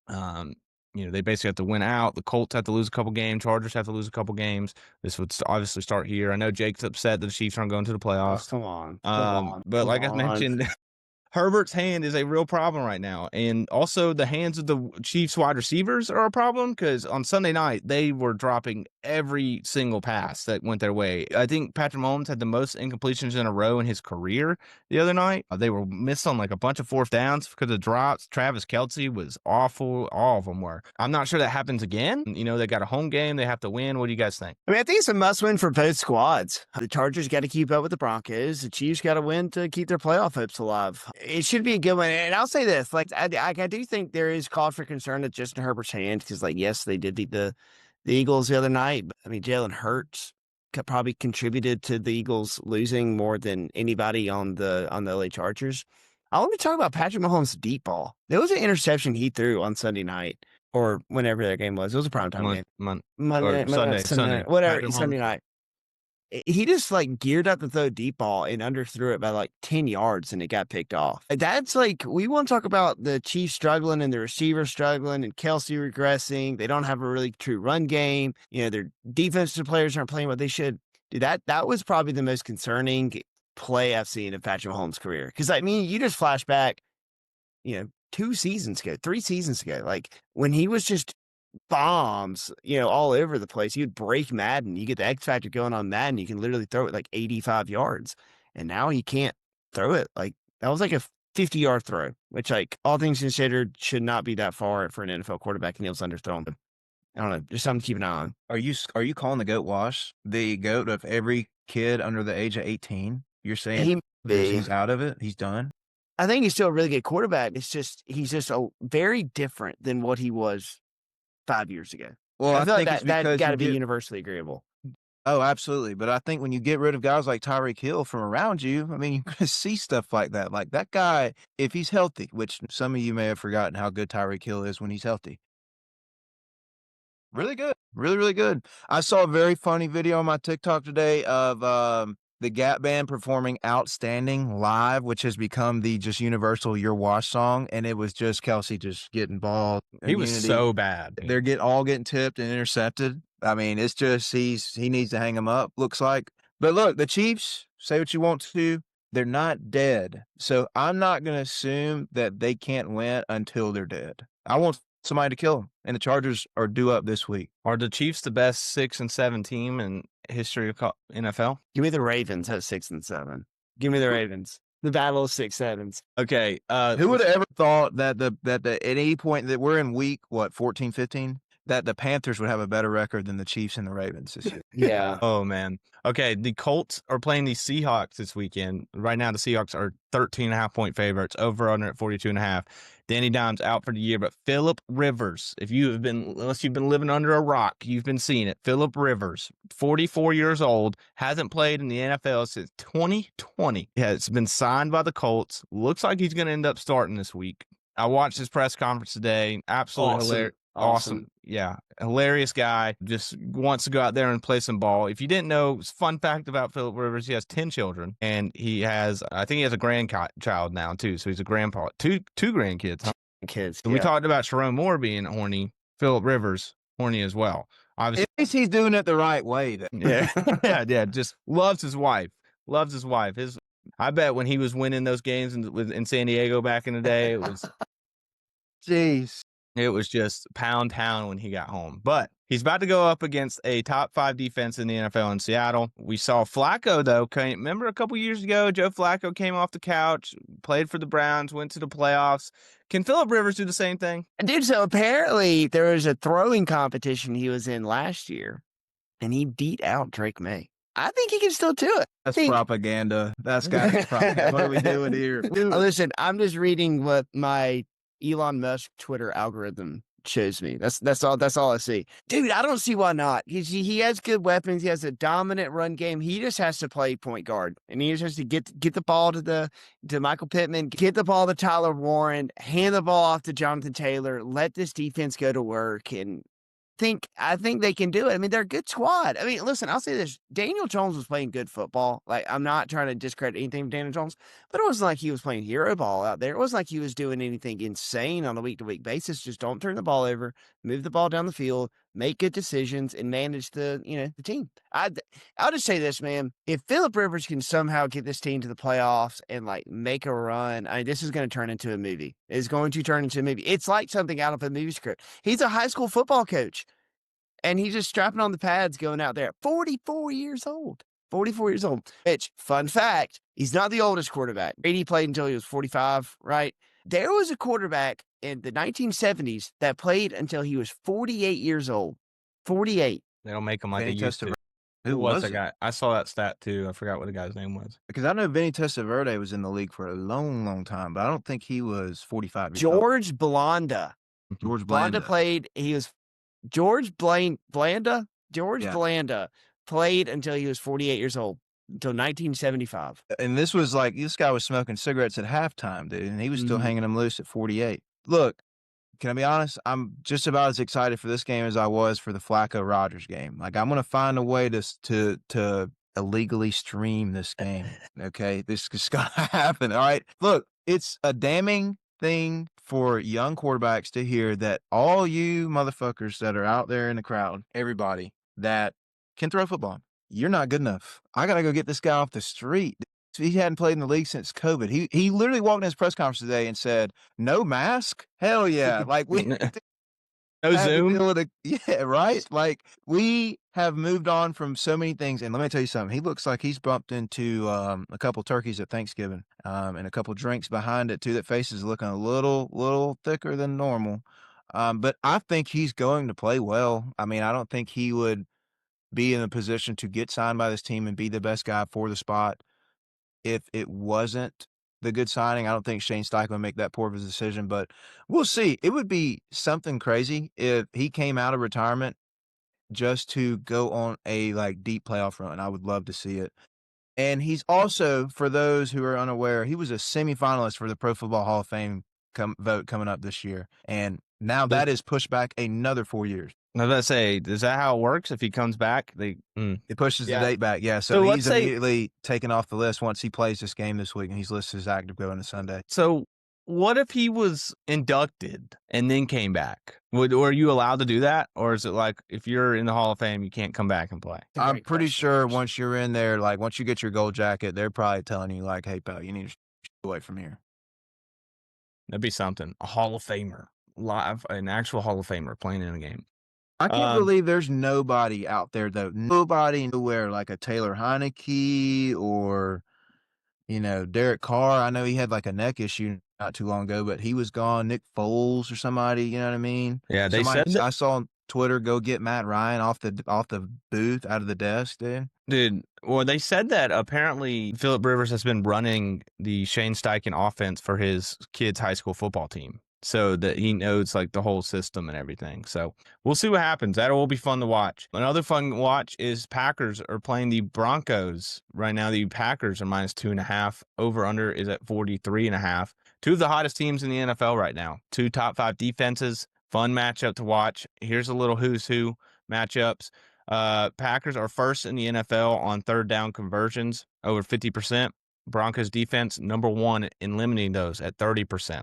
S1: You know, they basically have to win out. The Colts have to lose a couple games. Chargers have to lose a couple games. This would obviously start here. I know Jake's upset that the Chiefs aren't going to the playoffs.
S3: Come on.
S1: But like I mentioned, Herbert's hand is a real problem right now. And also the hands of the Chiefs wide receivers are a problem because on Sunday night, they were dropping every single pass that went their way. I think Patrick Mahomes had the most incompletions in a row in his career the other night. They were missed on like a bunch of fourth downs because of drops. Travis Kelce was awful. All of them were. I'm not sure that happens again. You know, they got a home game. They have to win. What do you guys think?
S3: I mean, I think it's a must-win for both squads. The Chargers got to keep up with the Broncos. The Chiefs got to win to keep their playoff hopes alive. It should be a good one. And I'll say this, like, I do think there is cause for concern at Justin Herbert's hand because, like, yes, they did beat the Eagles the other night. But, I mean, Jalen Hurts probably contributed to the Eagles losing more than anybody on the LA Chargers. I want to talk about Patrick Mahomes' deep ball. There was an interception he threw on Sunday night or whenever that game was. It was a primetime game. Sunday, whatever, Sunday night. He just like geared up to throw deep ball and underthrew it by like 10 yards and it got picked off. That's like, we want to talk about the Chiefs struggling and the receivers struggling and Kelce regressing. They don't have a really true run game. You know, their defensive players aren't playing what they should. Dude, that was probably the most concerning play I've seen in Patrick Mahomes' career. Because, I mean, you just flash back, you know, 3 seasons ago, like when he was just bombs, you know, all over the place. You'd break Madden. You get the X Factor going on Madden. You can literally throw it like 85 yards. And now he can't throw it. Like that was like a 50-yard throw, which like all things considered should not be that far for an NFL quarterback, and he was underthrown. I don't know. Just something to keep an eye on.
S2: Are you calling the GOAT wash the GOAT of every kid under the age of 18? You're saying he's out of it? He's done?
S3: I think he's still a really good quarterback. It's just he's just very different than what he was 5 years ago.
S2: Well, I think
S3: that got to be universally agreeable.
S2: Oh, absolutely. But I think when you get rid of guys like Tyreek Hill from around you, I mean, you're going to see stuff like that. Like that guy, if he's healthy, which some of you may have forgotten how good Tyreek Hill is when he's healthy. Really good. Really, really good. I saw a very funny video on my TikTok today of the Gap Band performing Outstanding live, which has become the just universal Your Wash song, and it was just Kelsey just getting ball.
S1: He was so bad.
S2: They're all getting tipped and intercepted. I mean, it's just he needs to hang him up, looks like. But look, the Chiefs, say what you want to, they're not dead. So I'm not going to assume that they can't win until they're dead. I want somebody to kill them, and the Chargers are due up this week.
S1: Are the Chiefs the best 6 and 7 team in history of NFL?
S3: Give me the Ravens at 6 and 7. Give me the Ravens. The battle of 6-7s.
S1: Okay.
S2: Who would have ever thought that at any point that we're in week 14, 15, that the Panthers would have a better record than the Chiefs and the Ravens this year?
S3: Yeah.
S1: Oh man. Okay, the Colts are playing the Seahawks this weekend. Right now, the Seahawks are 13.5-point favorites, over under at 42.5. Danny Dimes out for the year, but Phillip Rivers, unless you've been living under a rock, you've been seeing it. Phillip Rivers, 44 years old, hasn't played in the NFL since 2020. Yeah, it's been signed by the Colts. Looks like he's going to end up starting this week. I watched his press conference today. Absolutely hilarious. Awesome. Yeah. Hilarious guy. Just wants to go out there and play some ball. If you didn't know, fun fact about Phillip Rivers, he has 10 children, and I think he has a grandchild now too. So he's a grandpa, two grandkids. Huh?
S3: Kids.
S1: So we talked about Sherrone Moore being horny. Phillip Rivers, horny as well. Obviously,
S2: at least he's doing it the right way. Then.
S1: Yeah. yeah. Just loves his wife. I bet when he was winning those games in San Diego back in the day, it was
S2: jeez.
S1: It was just pound town when he got home. But he's about to go up against a top 5 defense in the NFL in Seattle. We saw Flacco, though. Remember a couple years ago, Joe Flacco came off the couch, played for the Browns, went to the playoffs. Can Phillip Rivers do the same thing?
S3: Dude, so apparently there was a throwing competition he was in last year, and he beat out Drake May. I think he can still do it.
S2: That's propaganda. That's got propaganda. What are we doing here?
S3: Listen, I'm just reading what my Elon Musk Twitter algorithm shows me. That's all I see. Dude, I don't see why not. He has good weapons. He has a dominant run game. He just has to play point guard, and he just has to get the ball to Michael Pittman, get the ball to Tyler Warren, hand the ball off to Jonathan Taylor, let this defense go to work, and I think they can do it. I mean, they're a good squad. I mean, listen, I'll say this. Daniel Jones was playing good football. Like, I'm not trying to discredit anything from Daniel Jones, but it wasn't like he was playing hero ball out there. It wasn't like he was doing anything insane on a week-to-week basis. Just don't turn the ball over, move the ball down the field, make good decisions, and manage the team. I'll just say this, man. If Phillip Rivers can somehow get this team to the playoffs and, like, make a run, this is going to turn into a movie. It's going to turn into a movie. It's like something out of a movie script. He's a high school football coach. And he's just strapping on the pads going out there. 44 years old. 44 years old. Which, fun fact, he's not the oldest quarterback. Brady played until he was 45, right? There was a quarterback in the 1970s that played until he was 48 years old. 48.
S1: They don't make him like they
S2: Vinny
S1: used to. Who was that guy? I saw that stat too. I forgot what the guy's name was.
S2: Because I know Vinny Testaverde was in the league for a long, long time, but I don't think he was 45 years
S3: George Blanda.
S2: George
S3: Blanda played. He was Blanda played until he was 48 years old, until 1975.
S2: And this guy was smoking cigarettes at halftime, dude, and he was still hanging them loose at 48. Look, can I be honest? I'm just about as excited for this game as I was for the Flacco-Rodgers game. Like, I'm going to find a way to illegally stream this game, okay? This is going to happen, all right? Look, it's a damning thing for young quarterbacks to hear that all you motherfuckers that are out there in the crowd, everybody that can throw football, you're not good enough. I got to go get this guy off the street. He hadn't played in the league since COVID. He literally walked in his press conference today and said, "No mask? Hell yeah." Like, we
S1: no Zoom.
S2: Yeah, right? Like, we have moved on from so many things. And let me tell you something. He looks like he's bumped into a couple turkeys at Thanksgiving and a couple drinks behind it, too. That face is looking a little thicker than normal. But I think he's going to play well. I mean, I don't think he would be in a position to get signed by this team and be the best guy for the spot if it wasn't the good signing. I don't think Shane Steichen would make that poor of a decision, but we'll see. It would be something crazy if he came out of retirement just to go on a deep playoff run. I would love to see it. And he's also, for those who are unaware, he was a semifinalist for the Pro Football Hall of Fame vote coming up this year. And now that is pushed back another 4 years.
S1: I was about to say, is that how it works? If he comes back,
S2: It pushes the
S3: Yeah.
S2: date back. Yeah.
S1: So
S2: So,
S1: let's
S2: he's
S1: say-
S2: immediately taken off the list once he plays this game this week, and he's listed as active going to Sunday.
S1: So what if he was inducted and then came back? Were you allowed to do that? Or is it like if you're in the Hall of Fame, you can't come back and play?
S3: It's a
S2: I'm
S3: great
S2: pretty
S3: question,
S2: sure
S3: actually.
S2: once you're in there, like once you get your gold jacket, they're probably telling you like, "Hey, pal, you need to away from here."
S1: That'd be something. A Hall of Famer, live, an actual Hall of Famer playing in a game.
S2: I can't
S1: Um,
S2: believe there's nobody out there though. Nobody nowhere like a Taylor Heineke or Derek Carr. I know he had like a neck issue not too long ago, but he was gone. Nick Foles or somebody, you know what I mean?
S1: Yeah, they
S2: Somebody
S1: said that,
S2: I saw on Twitter go get Matt Ryan off the booth out of the desk, dude.
S1: dude. Well, they said that apparently Phillip Rivers has been running the Shane Steichen offense for his kids' high school football team, so that he knows like the whole system and everything. So we'll see what happens. That will be fun to watch. Another fun watch is Packers are playing the Broncos right now. The Packers are -2.5. Over under is at 43.5. Two of the hottest teams in the NFL right now. Two top 5 defenses. Fun matchup to watch. Here's a little who's who matchups. Packers are first in the NFL on third down conversions, over 50%. Broncos defense, number 1 in limiting those at 30%.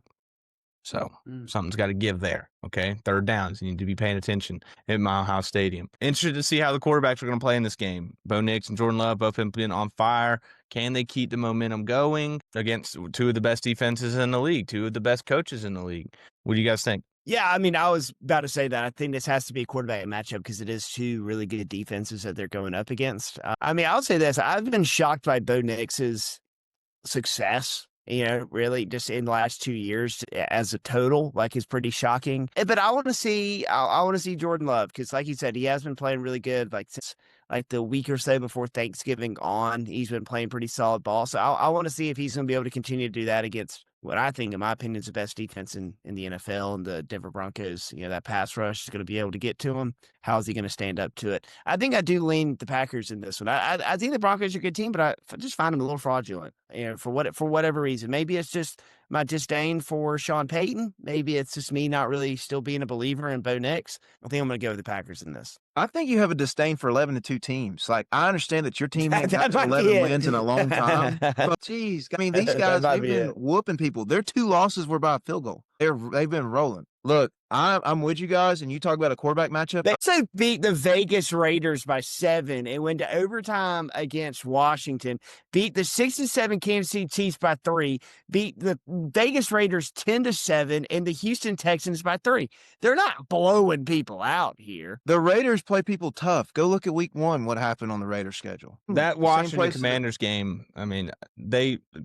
S1: So something's got to give there. Okay. Third downs. You need to be paying attention at Mile High Stadium. Interested to see how the quarterbacks are going to play in this game. Bo Nix and Jordan Love both have been on fire. Can they keep the momentum going against two of the best defenses in the league, two of the best coaches in the league? What do you guys think?
S3: Yeah, I mean, I was about to say that. I think this has to be a quarterback matchup because it is two really good defenses that they're going up against. I mean, I'll say this. I've been shocked by Bo Nix's success, really just in the last 2 years as a total, like is pretty shocking. But I want to see, I want to see Jordan Love because, like you said, he has been playing really good. Like since like the week or so before Thanksgiving on, he's been playing pretty solid ball. So I want to see if he's going to be able to continue to do that against what I think, in my opinion, is the best defense in the NFL, and the Denver Broncos. That pass rush is going to be able to get to him. How is he going to stand up to it? I think I do lean the Packers in this one. I think the Broncos are a good team, but I just find them a little fraudulent. For whatever reason. Maybe it's just my disdain for Sean Payton. Maybe it's just me not really still being a believer in Bo Nix. I think I'm going to go with the Packers in this.
S2: I think you have a disdain for 11-2 teams. Like, I understand that your team ain't got
S3: That might be
S2: 11
S3: it.
S2: wins in a long time. But, geez, I mean, these
S3: That
S2: guys,
S3: might
S2: they've
S3: be
S2: been
S3: it.
S2: whooping people. Their 2 losses were by a field goal. They've been rolling. Look, I'm with you guys, and you talk about a quarterback matchup.
S3: They also beat the Vegas Raiders by 7 and went to overtime against Washington. Beat the 6-7 Kansas City Chiefs by 3. Beat the Vegas Raiders 10-7 and the Houston Texans by 3. They're not blowing people out here.
S2: The Raiders play people tough. Go look at week 1, what happened on the Raiders schedule.
S1: That
S2: Same
S1: Washington
S2: place as the-
S1: Commanders game, I mean,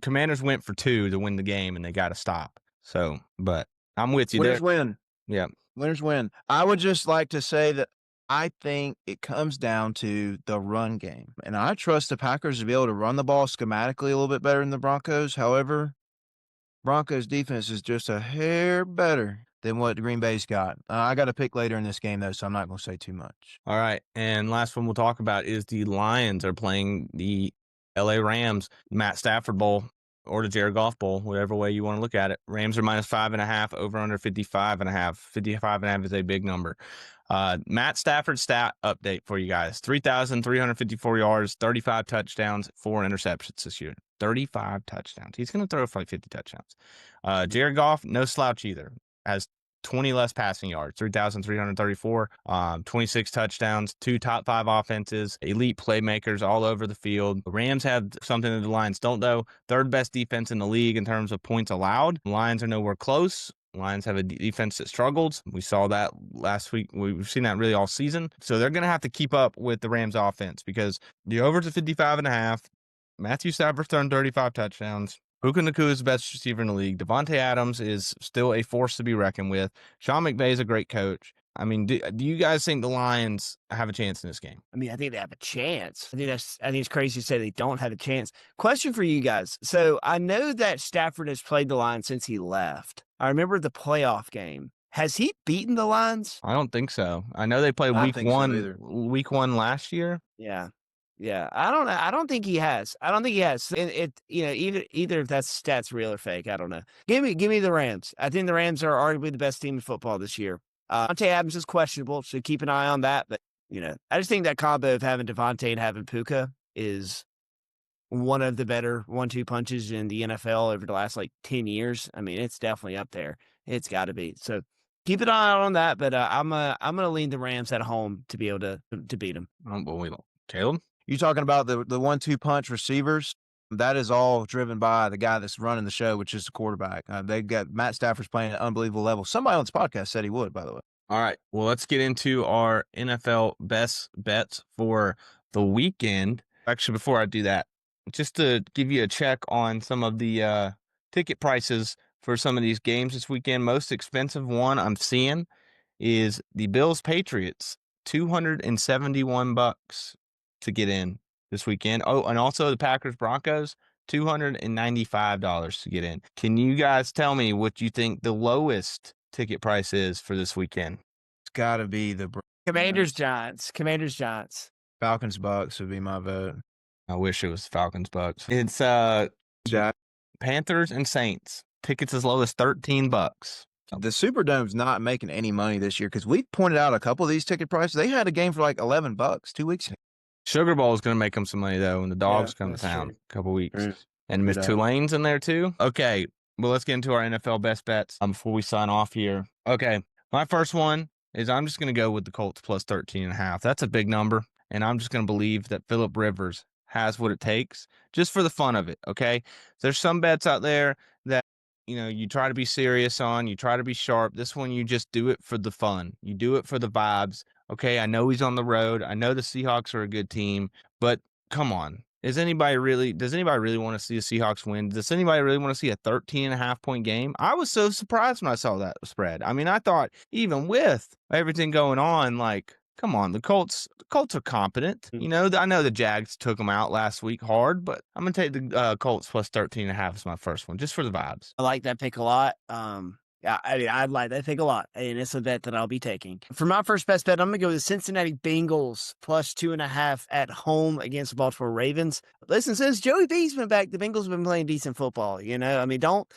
S1: Commanders went for 2 to win the game, and they got to stop. So, but I'm with you
S2: Winners
S1: there.
S2: win.
S1: Yeah.
S2: Winners win. I would just like to say that I think it comes down to the run game. And I trust the Packers to be able to run the ball schematically a little bit better than the Broncos. However, Broncos defense is just a hair better than what Green Bay's got. I got to pick later in this game, though, so I'm not going to say too much.
S1: All right. And last one we'll talk about is the Lions are playing the LA Rams, Matt Stafford Bowl, or the Jared Goff Bowl, whatever way you want to look at it. Rams are -5.5, over under 55.5. 55.5 is a big number. Matt Stafford stat update for you guys. 3,354 yards, 35 touchdowns, 4 interceptions this year. 35 touchdowns. He's going to throw for like 50 touchdowns. Jared Goff, no slouch either. Has 20 less passing yards, 3,334, 26 touchdowns, 2 top 5 offenses, elite playmakers all over the field. The Rams have something that the Lions don't, though. Third best defense in the league in terms of points allowed. The Lions are nowhere close. Lions have a defense that struggles. We saw that last week. We've seen that really all season. So they're going to have to keep up with the Rams offense because the over to 55.5. Matthew Stafford's thrown 35 touchdowns. Puka Nacua is the best receiver in the league. Devontae Adams is still a force to be reckoned with. Sean McVay is a great coach. I mean, do you guys think the Lions have a chance in this game?
S3: I mean, I think they have a chance. I think it's crazy to say they don't have a chance. Question for you guys. So I know that Stafford has played the Lions since he left. I remember the playoff game. Has he beaten the Lions?
S1: I don't think so. I know they played
S2: I don't
S1: week
S2: think so
S1: one,
S2: either.
S1: week 1 last year.
S3: Yeah. Yeah. I don't know. I don't think he has. Either if that's stats real or fake. I don't know. Give me the Rams. I think the Rams are arguably the best team in football this year. Devontae Adams is questionable, so keep an eye on that. But, I just think that combo of having Devontae and having Puka is one of the better 1-2 punches in the NFL over the last 10 years. I mean, it's definitely up there. It's got to be. So keep an eye on that. But I'm gonna lean the Rams at home to be able to beat them.
S1: Caleb,
S2: You talking about the 1-2 punch receivers? That is all driven by the guy that's running the show, which is the quarterback. They got Matt Stafford's playing at an unbelievable level. Somebody on this podcast said he would, by the way.
S1: all right. Well, let's get into our NFL best bets for the weekend. Actually, before I do that, just to give you a check on some of the ticket prices for some of these games this weekend. Most expensive one I'm seeing is the Bills-Patriots, $271 to get in this weekend. Oh, and also the Packers-Broncos, $295 to get in. Can you guys tell me what you think the lowest ticket price is for this weekend?
S2: It's got to be the
S3: Commanders-Giants.
S2: Falcons-Bucs would be my vote.
S1: I wish it was Falcons-Bucs. It's Panthers and Saints. Tickets as low as $13.
S2: The Superdome's not making any money this year because we pointed out a couple of these ticket prices. They had a game for $11 2 weeks ago.
S1: Sugar Bowl is going to make them some money, though, when the dogs come to town a couple weeks. And Miss Tulane's in there, too. Okay, well, let's get into our NFL best bets before we sign off here. Okay, my first one is I'm just going to go with the Colts plus 13.5. That's a big number, and I'm just going to believe that Phillip Rivers has what it takes just for the fun of it, okay? There's some bets out there that, you try to be serious on, you try to be sharp. This one, you just do it for the fun. You do it for the vibes. Okay, I know he's on the road. I know the Seahawks are a good team, but come on. Does anybody really want to see the Seahawks win? Does anybody really want to see a 13.5-point game? I was so surprised when I saw that spread. I mean, I thought even with everything going on, come on, the Colts are competent. I know the Jags took them out last week hard, but I'm going to take the Colts plus 13.5 as my first one, just for the vibes.
S3: I like that pick a lot. Yeah, I'd like that pick a lot, and it's a bet that I'll be taking. For my first best bet, I'm going to go with the Cincinnati Bengals plus 2.5 at home against the Baltimore Ravens. Listen, since Joey B's been back, the Bengals have been playing decent football. I mean, don't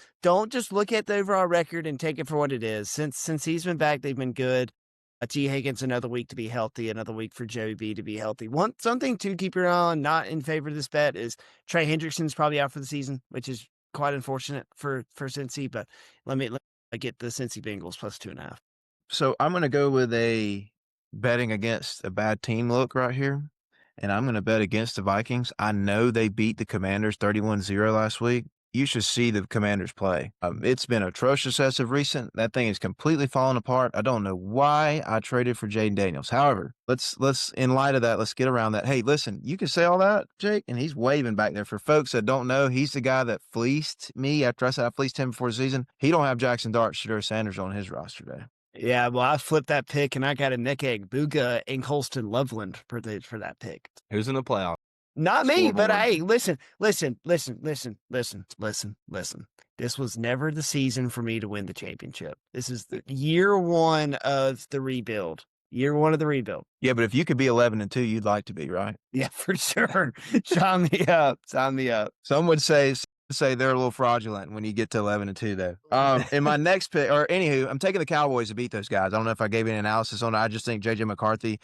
S3: just look at the overall record and take it for what it is. Since he's been back, they've been good. T. Higgins, another week to be healthy, another week for Joey B to be healthy. Something to keep your eye on, not in favor of this bet, is Trey Hendrickson's probably out for the season, which is quite unfortunate for Cincy, but let me get the Cincy Bengals plus 2.5.
S2: So I'm going to go with a betting against a bad team look right here, and I'm going to bet against the Vikings. I know they beat the Commanders 31-0 last week. You should see the Commanders play. It's been atrocious as of recent. That thing is completely falling apart. I don't know why I traded for Jaden Daniels. However, let's in light of that, let's get around that. Hey, listen, you can say all that, Jake, and he's waving back there. For folks that don't know, he's the guy that fleeced me after I said I fleeced him before the season. He don't have Jackson Dart, Shedeur Sanders on his roster today.
S3: Yeah, well, I flipped that pick, and I got a Nick Egbuka and Colston Loveland for that pick.
S1: Who's in the playoffs?
S3: Not me, but hey, listen. This was never the season for me to win the championship. This is the year one of the rebuild. Yeah,
S2: but if you could be 11-2, you'd like to be, right?
S3: Yeah, for sure. Sign me up.
S2: Some would say they're a little fraudulent when you get to 11-2, though. In my next pick, or anywho, I'm taking the Cowboys to beat those guys. I don't know if I gave any analysis on it. I just think J.J. McCarthy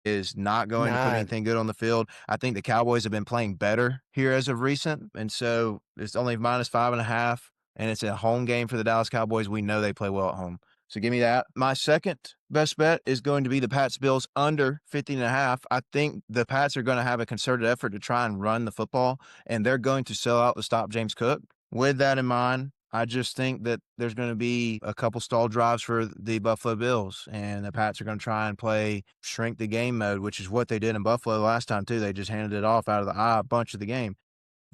S2: is not going to put anything good on the field. I think the Cowboys have been playing better here as of recent, and so it's only minus 5.5, and it's a home game for the Dallas Cowboys. We know they play well at home. So give me that. My second best bet is going to be the Pats-Bills under 50.5. I think the Pats are going to have a concerted effort to try and run the football, and they're going to sell out to stop James Cook. With that in mind, I just think that there's going to be a couple stall drives for the Buffalo Bills, and the Pats are going to try and play shrink the game mode, which is what they did in Buffalo last time, too. They just handed it off out of the eye a bunch of the game.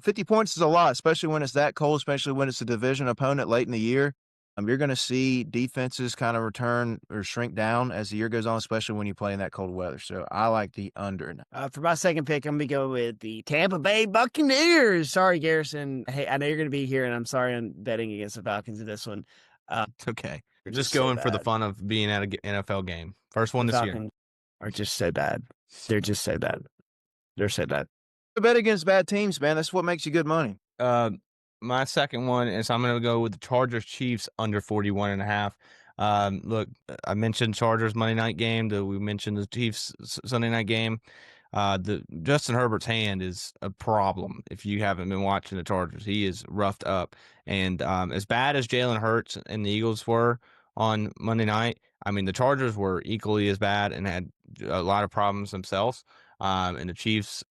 S2: 50 points is a lot, especially when it's that cold, especially when it's a division opponent late in the year. You're going to see defenses kind of return or shrink down as the year goes on, especially when you play in that cold weather. So I like the under.
S3: For my second pick, I'm going to go with the Tampa Bay Buccaneers. Sorry, Garrison. Hey, I know you're going to be here, and I'm sorry I'm betting against the Falcons in this one.
S1: It's okay. You're just going for the fun of being at an NFL game. First one this year.
S3: Are just so bad. They're just so bad. They're so bad.
S2: Bet against bad teams, man. That's what makes you good money.
S1: My second one is I'm going to go with the Chargers Chiefs under 41.5. Look, I mentioned Chargers Monday night game. We mentioned the Chiefs Sunday night game. The Justin Herbert's hand is a problem. If you haven't been watching the Chargers, he is roughed up. And as bad as Jalen Hurts and the Eagles were on Monday night, I mean, the Chargers were equally as bad and had a lot of problems themselves. And the Chiefs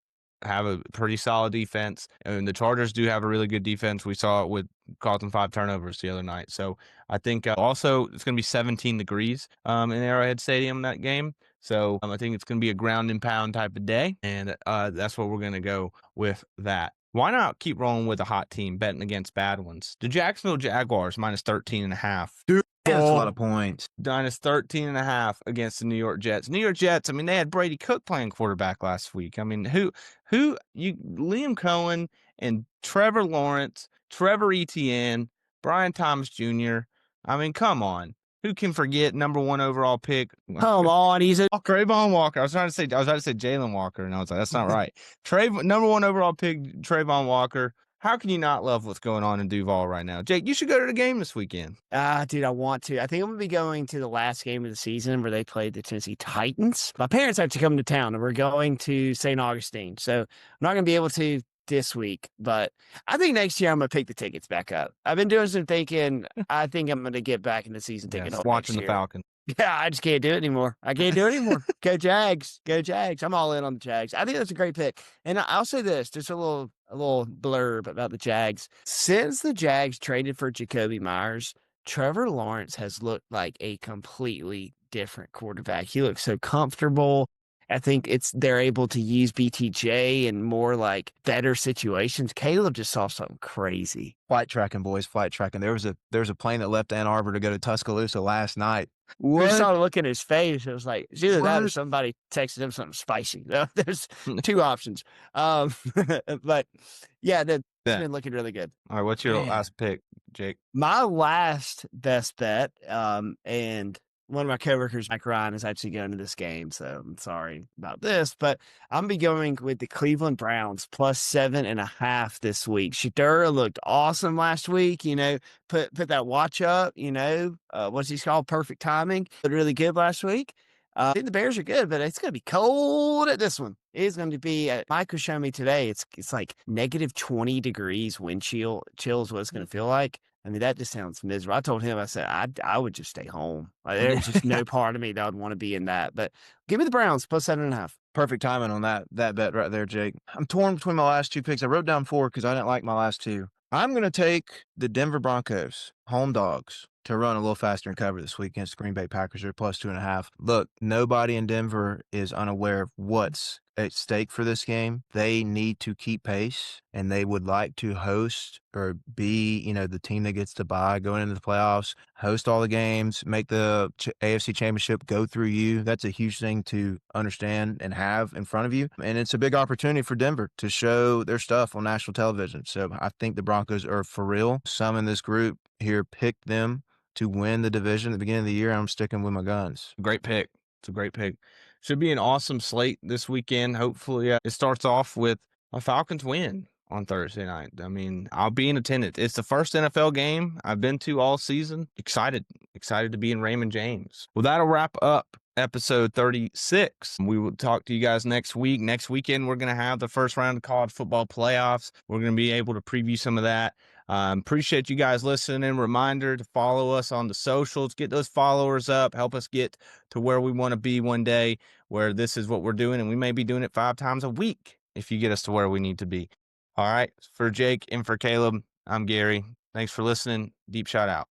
S1: have a pretty solid defense, and the Chargers do have a really good defense. We saw it with causing 5 turnovers the other night. So I think also it's going to be 17 degrees in Arrowhead Stadium that game. So I think it's going to be a ground and pound type of day, and that's what we're going to go with that. Why not keep rolling with a hot team betting against bad ones? The Jacksonville Jaguars minus 13.5.
S2: Dude, that's a lot of points.
S1: Minus 13.5 against the New York Jets. New York Jets, I mean, they had Brady Cook playing quarterback last week. I mean, Liam Cohen and Trevor Lawrence, Trevor Etienne, Brian Thomas Jr. I mean, come on. Who can forget number 1 overall pick?
S3: Come on, he's a
S1: Trayvon Walker. I was about to say Jalen Walker, and I was like, that's not right. Number 1 overall pick, Trayvon Walker. How can you not love what's going on in Duval right now? Jake, you should go to the game this weekend.
S3: Dude, I want to. I think I'm going to be going to the last game of the season where they played the Tennessee Titans. My parents have to come to town, and we're going to St. Augustine. So I'm not going to be able to this week, but I think next year I'm going to pick the tickets back up. I've been doing some thinking. I think I'm going to get back in the season ticket.
S1: Yes, watching the Falcons.
S3: Yeah, I just can't do it anymore. I can't do it anymore. Go Jags. Go Jags. I'm all in on the Jags. I think that's a great pick. And I'll say this, just a little blurb about the Jags. Since the Jags traded for Jacoby Myers, Trevor Lawrence has looked like a completely different quarterback. He looks so comfortable. I think they're able to use BTJ in more like better situations. Caleb just saw something crazy.
S2: Flight tracking, boys, flight tracking. There was a plane that left Ann Arbor to go to Tuscaloosa last night.
S3: We saw the look in his face. It was like, it's either that or somebody texted him something spicy. There's 2 options. But yeah, it's been looking really good.
S1: All right, what's your last pick, Jake?
S3: My last best bet, and one of my coworkers, Mike Ryan, is actually going to this game, so I'm sorry about this, but I'm going to be going with the Cleveland Browns plus 7.5 this week. Shadura looked awesome last week, put that watch up, what's he called? Perfect timing. Looked really good last week. I think the Bears are good, but it's going to be cold at this one. It's going to be, Mike was showing me today, it's like negative 20 degrees wind chill is what it's going to feel like. I mean, that just sounds miserable. I told him, I said, I would just stay home. Like, there's just no part of me that would want to be in that. But give me the Browns plus 7.5.
S2: Perfect timing on that bet right there, Jake. I'm torn between my last 2 picks. I wrote down 4 because I didn't like my last 2. I'm going to take the Denver Broncos, home dogs, to run a little faster and cover this week against the Green Bay Packers. They're plus 2.5. Look, nobody in Denver is unaware of what's at stake for this game. They need to keep pace, and they would like to host or be, the team that gets to bye going into the playoffs, host all the games, make the AFC Championship go through you. That's a huge thing to understand and have in front of you. And it's a big opportunity for Denver to show their stuff on national television. So I think the Broncos are for real. Some in this group here picked them to win the division at the beginning of the year. I'm sticking with my guns.
S1: Great pick. It's a great pick. Should be an awesome slate this weekend. Hopefully it starts off with a Falcons win on Thursday night. I mean, I'll be in attendance. It's the first NFL game I've been to all season. Excited to be in Raymond James. Well, that'll wrap up episode 36. We will talk to you guys next week. Next weekend, we're going to have the first round of college football playoffs. We're going to be able to preview some of that. Appreciate you guys listening. Reminder to follow us on the socials. Get those followers up. Help us get to where we want to be one day, where this is what we're doing, and we may be doing it 5 times a week if you get us to where we need to be. All right. For Jake and for Caleb, I'm Gary. Thanks for listening. Deep shout out.